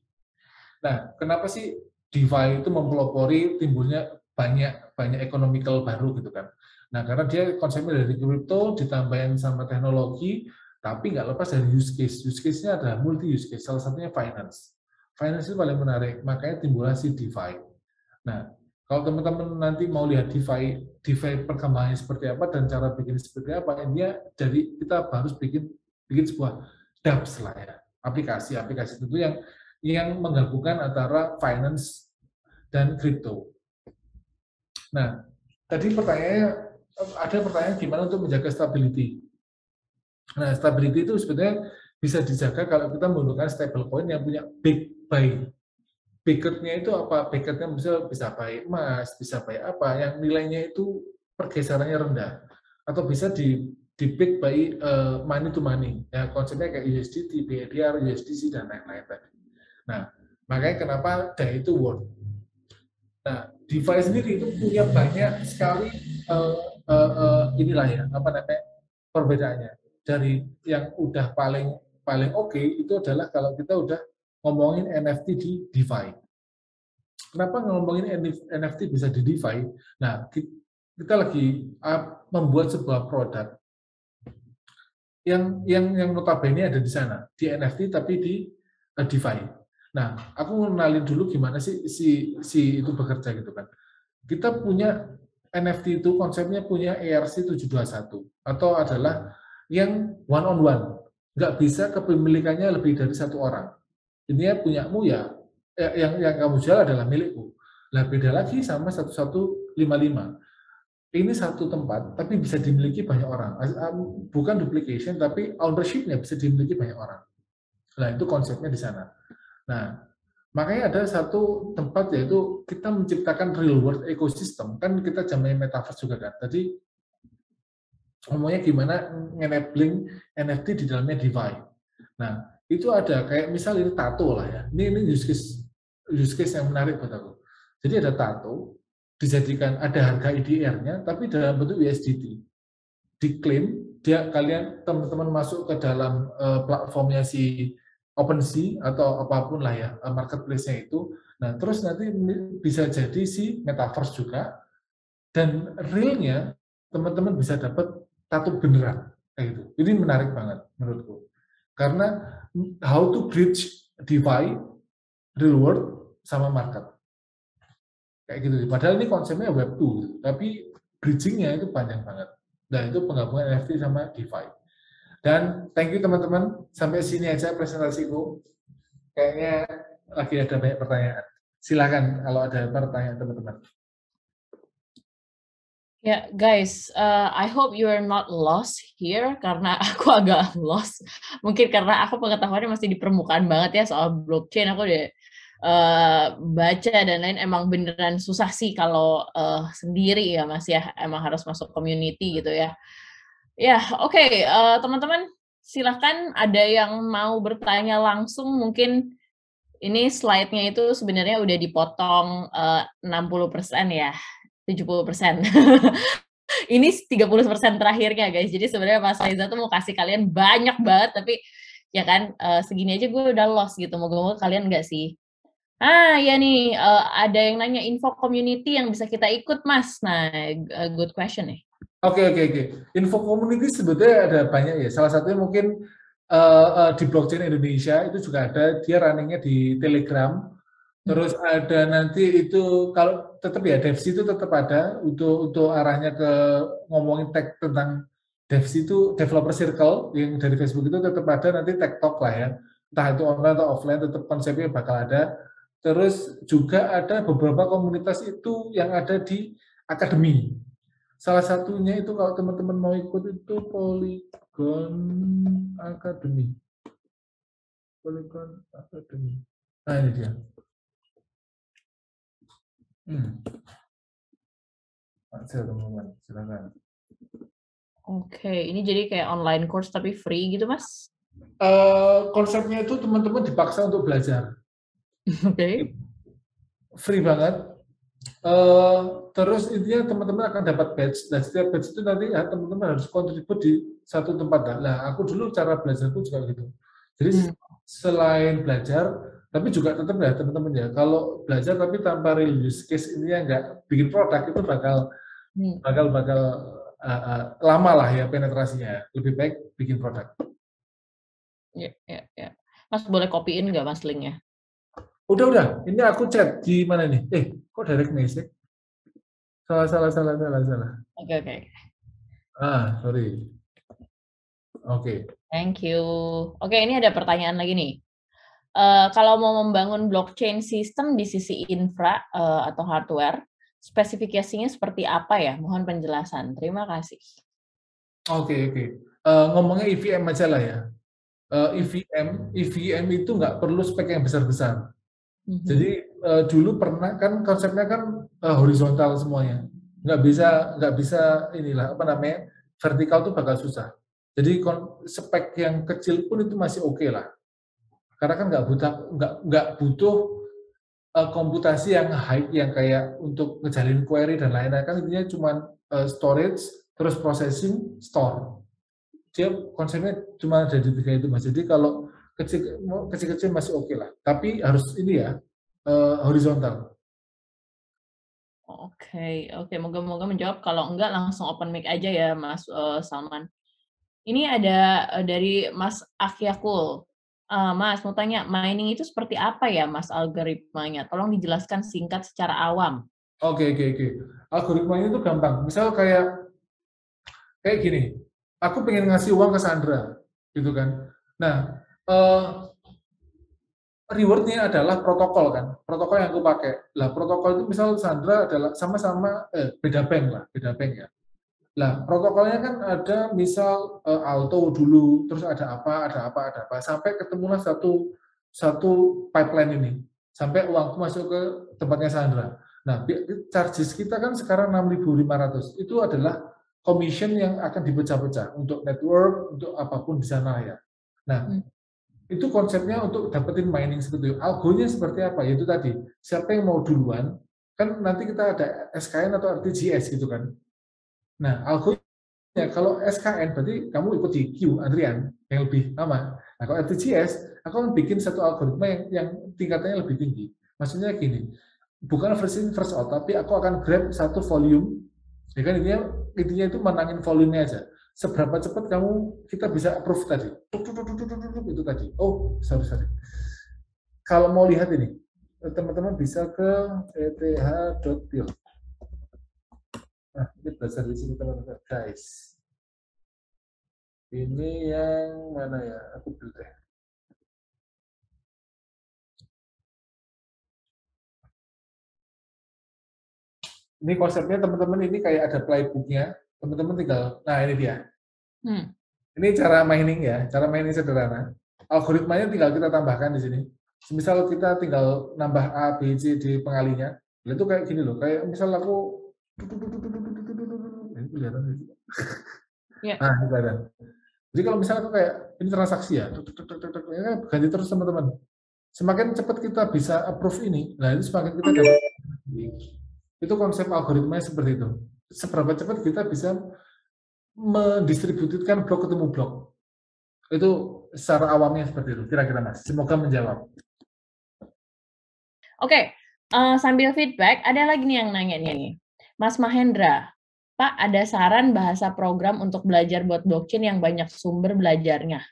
Nah, kenapa sih DeFi itu mempelopori timbulnya banyak economical baru gitu kan? Nah, karena dia konsepnya dari crypto ditambahin sama teknologi, tapi nggak lepas dari use case. Use case-nya adalah multi use case. Salah satunya finance. Finance itu paling menarik, makanya timbullah si DeFi. Nah, kalau teman-teman nanti mau lihat DeFi perkembangannya seperti apa dan cara bikin seperti apa, intinya dari kita harus bikin sebuah dApps lah ya, aplikasi tentu yang menggabungkan antara finance dan crypto. Nah, tadi ada pertanyaan gimana untuk menjaga stability. Nah, stability itu sebenarnya bisa dijaga kalau kita menggunakan stablecoin yang punya big buy. Backend-nya itu apa? Backend-nya bisa buy emas, bisa buy apa, yang nilainya itu pergeserannya rendah. Atau bisa di back by money to money. Ya, konsepnya kayak USDT, BNDR, USDC, dan lain-lain tadi. Nah, makanya kenapa DAI itu worth. Nah, DeFi sendiri itu punya banyak sekali inilah ya, apa namanya, perbedaannya. Dari yang udah paling oke itu adalah kalau kita udah ngomongin NFT di DeFi. Kenapa ngomongin NFT bisa di DeFi? Nah, kita lagi membuat sebuah produk yang notabene ada di sana, di NFT tapi di DeFi. Nah, aku ngenalin dulu gimana sih si itu bekerja gitu kan. Kita punya NFT itu konsepnya punya ERC721 atau adalah yang one on one. Nggak bisa kepemilikannya lebih dari satu orang. Intinya punyamu ya, yang kamu jual adalah milikku. Nah, beda lagi sama 1155. Ini satu tempat, tapi bisa dimiliki banyak orang. Bukan duplication, tapi ownership-nya bisa dimiliki banyak orang. Nah, itu konsepnya di sana. Nah, makanya ada satu tempat yaitu kita menciptakan real world ecosystem. Kan kita zamannya metaverse juga kan. Tadi ngomongnya gimana enabling NFT di dalamnya DeFi. Nah, itu ada kayak misal ini tato lah ya. Ini use case yang menarik buat aku. Jadi ada tato, dijadikan ada harga IDR-nya, tapi dalam bentuk USDT. Diklaim, kalian teman-teman masuk ke dalam platformnya si OpenSea atau apapun lah ya, marketplace-nya itu. Nah, terus nanti bisa jadi si metaverse juga, dan realnya teman-teman bisa dapat tato beneran kayak gitu. Ini menarik banget menurutku. Karena how to bridge DeFi, real world, sama market. Kayak gitu. Padahal ini konsepnya Web 2, tapi bridging-nya itu panjang banget. Nah, itu penggabungan NFT sama DeFi. Dan thank you teman-teman. Sampai sini aja presentasiku. Kayaknya lagi ada banyak pertanyaan. Silakan kalau ada pertanyaan teman-teman. Ya, guys, I hope you are not lost here karena aku agak lost. Mungkin karena aku pengetahuannya masih di permukaan banget ya soal blockchain. Aku udah baca dan lain, emang beneran susah sih kalau sendiri ya Mas ya. Emang harus masuk community gitu ya. Ya, oke, teman-teman, silakan ada yang mau bertanya langsung. Mungkin ini slide-nya itu sebenarnya udah dipotong 60% ya. 70%. Ini 30% terakhirnya guys. Jadi sebenarnya Mas Reza tuh mau kasih kalian banyak banget, tapi ya kan segini aja gue udah lost gitu. Moga-moga kalian enggak sih. Ya nih, ada yang nanya info community yang bisa kita ikut Mas. Nah, good question nih. Oke. Info community sebetulnya ada banyak ya. Salah satunya mungkin di blockchain Indonesia itu juga ada. Dia runningnya di Telegram. Terus ada nanti itu kalau tetap ya DevC itu tetap ada untuk arahnya ke ngomongin tech tentang DevC itu developer circle yang dari Facebook itu tetap ada, nanti tech talk lah ya, entah itu online atau offline tetap konsepnya bakal ada. Terus juga ada beberapa komunitas itu yang ada di akademi. Salah satunya itu kalau teman-teman mau ikut itu Polygon Academy. Polygon Academy. Nah ini dia. Teman-teman, silakan. Oke, ini jadi kayak online course tapi free gitu, Mas? Konsepnya itu teman-teman dipaksa untuk belajar. Oke. Free banget. Terus intinya teman-teman akan dapat badge. Dan setiap badge itu nanti ya, teman-teman harus kontribut di satu tempat. Nah, aku dulu cara belajarku juga gitu. Jadi selain belajar, tapi juga tetap ya teman-teman ya, kalau belajar tapi tanpa real use case ini ya nggak bikin produk itu bakal lama lah ya penetrasinya. Lebih baik bikin produk. Ya. Mas boleh copy-in nggak Mas linknya? Udah. Ini aku chat di mana nih? Kok direct message? Salah. Oke. Sorry. Oke. Thank you. Oke, ini ada pertanyaan lagi nih. Kalau mau membangun blockchain system di sisi infra atau hardware, spesifikasinya seperti apa ya? Mohon penjelasan. Terima kasih. Oke. Ngomongnya EVM aja lah ya. EVM itu nggak perlu spek yang besar-besar. Jadi dulu pernah kan konsepnya kan horizontal semuanya, nggak bisa inilah apa namanya vertikal tuh bakal susah. Jadi spek yang kecil pun itu masih oke lah, karena kan nggak butuh komputasi yang high yang kayak untuk ngejalin query dan lain-lain, kan intinya cuma storage terus processing store. Dia konsepnya cuma ada di tiga itu mas. Jadi kalau kecil-kecil masih oke lah, tapi harus ini ya horizontal. Oke. Moga-moga menjawab. Kalau enggak langsung open mic aja ya, Mas Salman. Ini ada dari Mas Akyakul. Mas, mau tanya, mining itu seperti apa ya, Mas, algoritmanya? Tolong dijelaskan singkat secara awam. Oke. Algoritmanya itu gampang. Misal kayak gini, aku pengen ngasih uang ke Sandra, gitu kan. Nah, rewardnya adalah protokol kan, protokol yang aku pakai. Lah protokol itu misal Sandra adalah sama-sama beda bank ya. Lah protokolnya kan ada misal auto dulu, terus ada apa, sampai ketemulah satu pipeline ini, sampai uangku masuk ke tempatnya Sandra. Nah, charges kita kan sekarang 6.500, itu adalah commission yang akan dipecah-pecah untuk network, untuk apapun di sana ya. Nah, itu konsepnya untuk dapetin mining seperti itu. Algonya seperti apa? Yaitu tadi, siapa yang mau duluan, kan nanti kita ada SKN atau RTGS gitu kan. Nah, algonya kalau SKN berarti kamu ikut di queue antrian yang lebih lama. Nah, kalau RTGS, aku akan bikin satu algoritma yang tingkatannya lebih tinggi. Maksudnya gini, bukan first in first out, tapi aku akan grab satu volume. Ya kan intinya itu menangin volumenya aja. Seberapa cepat kita bisa approve tadi. Itu tadi. Oh, sorry. Kalau mau lihat ini, teman-teman bisa ke eth.build. Nah, ini belajar di sini teman-teman, guys. Ini yang mana ya? Aku build deh. Ini konsepnya teman-teman, ini kayak ada playbooknya. Teman-teman tinggal, nah ini dia. Ini cara mining ya, cara mining sederhana. Algoritmanya tinggal kita tambahkan di sini. Misal kita tinggal nambah A, B, C di pengalinya. Itu kayak gini loh, kayak misal aku ini kelihatan gitu. Nah, ini kelihatan. Jadi kalau misalnya aku kayak ini transaksi ya, ganti terus teman-teman. Semakin cepat kita bisa approve ini, nah itu semakin kita dapat. Itu konsep algoritmanya seperti itu. Seberapa cepat kita bisa mendistribusikan blok ketemu blok. Itu secara awamnya seperti itu, kira-kira Mas. Semoga menjawab. Oke, sambil feedback, ada lagi nih yang nanya nih. Mas Mahendra, Pak, ada saran bahasa program untuk belajar buat blockchain yang banyak sumber belajarnya?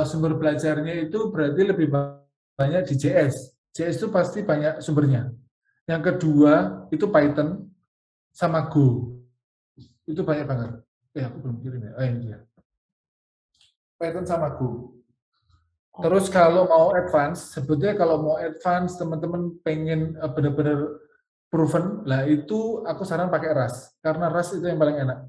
Sumber belajarnya itu berarti lebih banyak di JS. JS itu pasti banyak sumbernya. Yang kedua itu Python sama Go. Itu banyak banget. Aku belum kirim ya. Ini dia. Python sama Go. Terus kalau mau advance, sebetulnya kalau mau advance teman-teman pengen benar-benar proven, lah itu aku saran pakai Rust. Karena Rust itu yang paling enak.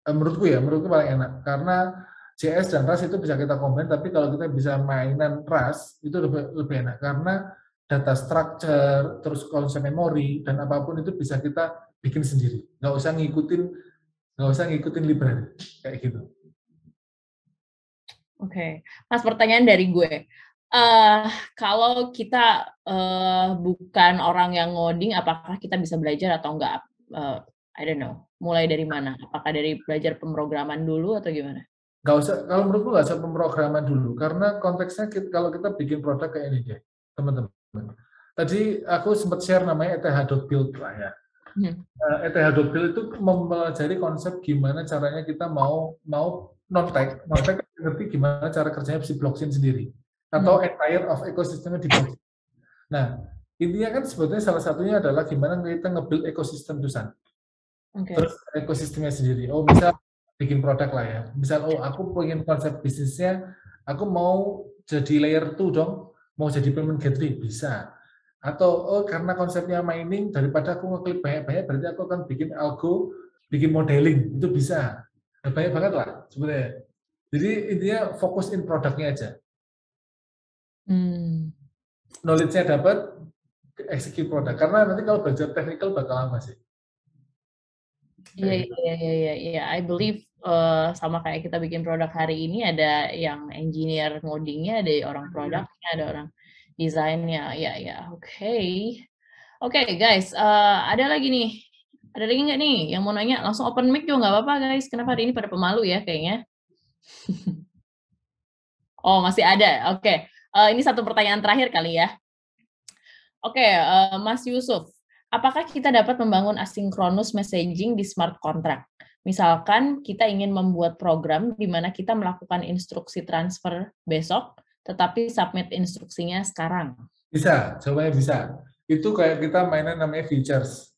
Menurutku paling enak. Karena JS dan Rust itu bisa kita combine, tapi kalau kita bisa mainan Rust itu lebih enak. Karena data structure, terus konsep memori, dan apapun itu bisa kita bikin sendiri. Nggak usah ngikutin library, kayak gitu. Oke. Mas, pertanyaan dari gue. Kalau kita bukan orang yang ngoding, apakah kita bisa belajar atau enggak? I don't know. Mulai dari mana? Apakah dari belajar pemrograman dulu atau gimana? Nggak usah, kalau menurutku nggak usah pemrograman dulu, karena konteksnya kalau kita bikin produk kayak ini deh, teman-teman. Tadi aku sempat share namanya eth.build lah ya. eth.build itu mempelajari konsep gimana caranya kita mau non-tech ngerti gimana cara kerjanya si blockchain sendiri atau entire of ekosistemnya di blockchain. Nah, intinya kan sebetulnya salah satunya adalah gimana kita nge-build ekosistem Dusan. Terus ekosistemnya sendiri. Oh, misal bikin produk lah ya. Misal, oh aku pengen konsep bisnisnya, aku mau jadi layer 2 dong, mau jadi payment gateway, bisa. Atau, oh karena konsepnya mining, daripada aku ngeklik banyak-banyak, berarti aku akan bikin algo, bikin modeling, itu bisa. Nah, banyak banget lah sebenarnya. Jadi intinya fokus in produknya aja. Knowledge-nya dapat, execute produk. Karena nanti kalau belajar technical bakal lama sih. Iya. I believe sama kayak kita bikin produk hari ini ada yang engineer ngodingnya, ada orang produknya, ada orang desainnya. Ya. Oke, guys, ada lagi nih. Ada lagi nggak nih yang mau nanya? Langsung open mic juga nggak apa-apa, guys. Kenapa hari ini pada pemalu ya kayaknya? Oh, masih ada. Oke. Ini satu pertanyaan terakhir kali ya. Oke, Mas Yusuf, apakah kita dapat membangun asynchronous messaging di smart contract? Misalkan kita ingin membuat program di mana kita melakukan instruksi transfer besok, tetapi submit instruksinya sekarang. Bisa, jawabannya bisa. Itu kayak kita mainan namanya futures.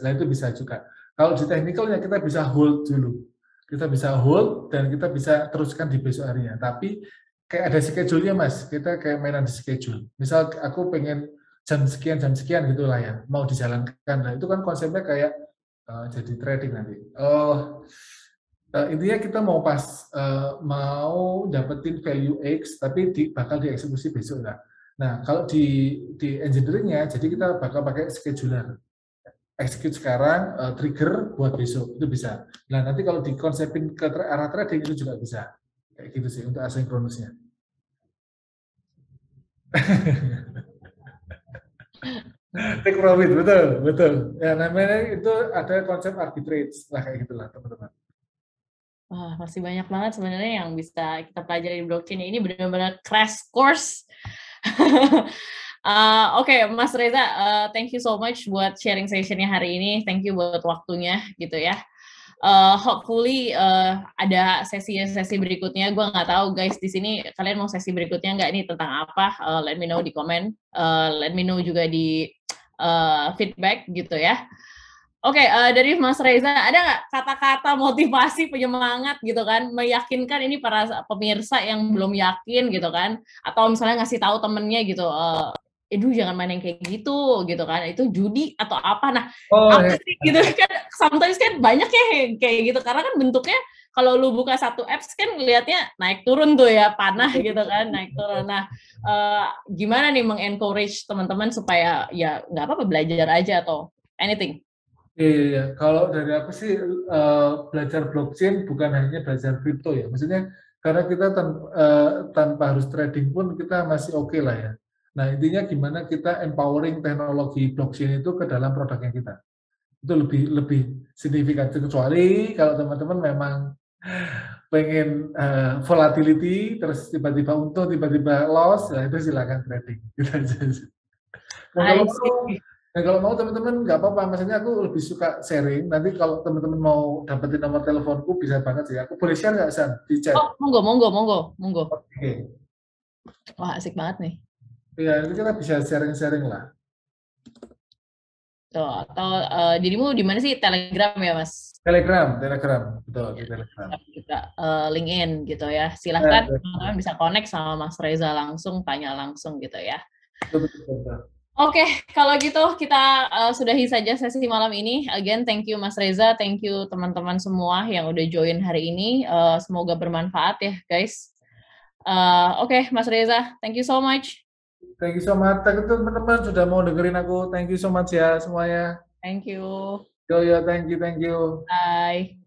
Nah itu bisa juga. Kalau di technicalnya kita bisa hold dulu. Kita bisa hold dan kita bisa teruskan di besok harinya. Tapi kayak ada schedule-nya Mas. Kita kayak mainan di schedule. Misal aku pengen jam sekian gitu lah ya. Mau dijalankan. Nah itu kan konsepnya kayak jadi trading nanti. Intinya kita mau mau dapetin value X tapi bakal dieksekusi besok lah. Nah, kalau di engineering-nya, jadi kita bakal pakai scheduler. Execute sekarang, trigger buat besok, itu bisa. Nah, nanti kalau dikonsepin ke arah trading, itu juga bisa. Kayak gitu sih, untuk asynchronousnya. Take profit, betul. Ya, namanya itu ada konsep arbitrage, lah kayak gitulah, teman-teman. Wah, masih banyak banget sebenarnya yang bisa kita pelajari di blockchain. Ini benar-benar crash course. Oke, Mas Reza, thank you so much buat sharing sessionnya hari ini. Thank you buat waktunya, gitu ya. Hopefully ada sesi-sesi berikutnya. Gue nggak tahu guys di sini kalian mau sesi berikutnya nggak nih tentang apa? Let me know di komen. Let me know juga di feedback, gitu ya. Oke, dari Mas Reza, ada nggak kata-kata motivasi penyemangat gitu kan, meyakinkan ini para pemirsa yang belum yakin gitu kan, atau misalnya ngasih tahu temennya gitu, Edu jangan main yang kayak gitu kan, itu judi atau apa, nah apa sih gitu kan, sometimes kan banyak ya kayak gitu, karena kan bentuknya kalau lu buka satu apps kan ngelihatnya naik turun tuh ya, panah gitu kan, naik turun. Nah, gimana nih mengencourage teman-teman supaya ya nggak apa-apa belajar aja atau anything? Iya. Kalau dari aku sih belajar blockchain bukan hanya belajar kripto ya. Maksudnya karena kita tanpa harus trading pun kita masih oke lah ya. Nah intinya gimana kita empowering teknologi blockchain itu ke dalam produknya kita. Itu lebih signifikan. Kecuali kalau teman-teman memang pengen volatility, terus tiba-tiba untung, tiba-tiba loss, nah itu silakan trading. Gitu aja. Dan kalau mau teman-teman nggak apa-apa, maksudnya aku lebih suka sharing. Nanti kalau teman-teman mau dapetin nomor teleponku bisa banget sih. Aku boleh share nggak San di chat? Oh, monggo. Oke. Wah, asik banget nih. Iya, itu kita bisa sharing-sharing lah. Tuh, atau dirimu di mana sih? Telegram ya, Mas? Telegram, betul di Telegram. Kita LinkedIn gitu ya. Silahkan teman-teman bisa connect sama Mas Reza langsung, tanya langsung gitu ya. Betul. Oke, kalau gitu kita sudahi saja sesi malam ini. Again, thank you Mas Reza, thank you teman-teman semua yang udah join hari ini. Semoga bermanfaat ya, guys. Oke, Mas Reza, thank you so much. Thank you so much. Teman-teman sudah mau dengerin aku. Thank you so much ya semuanya. Thank you. Yo, thank you. Bye.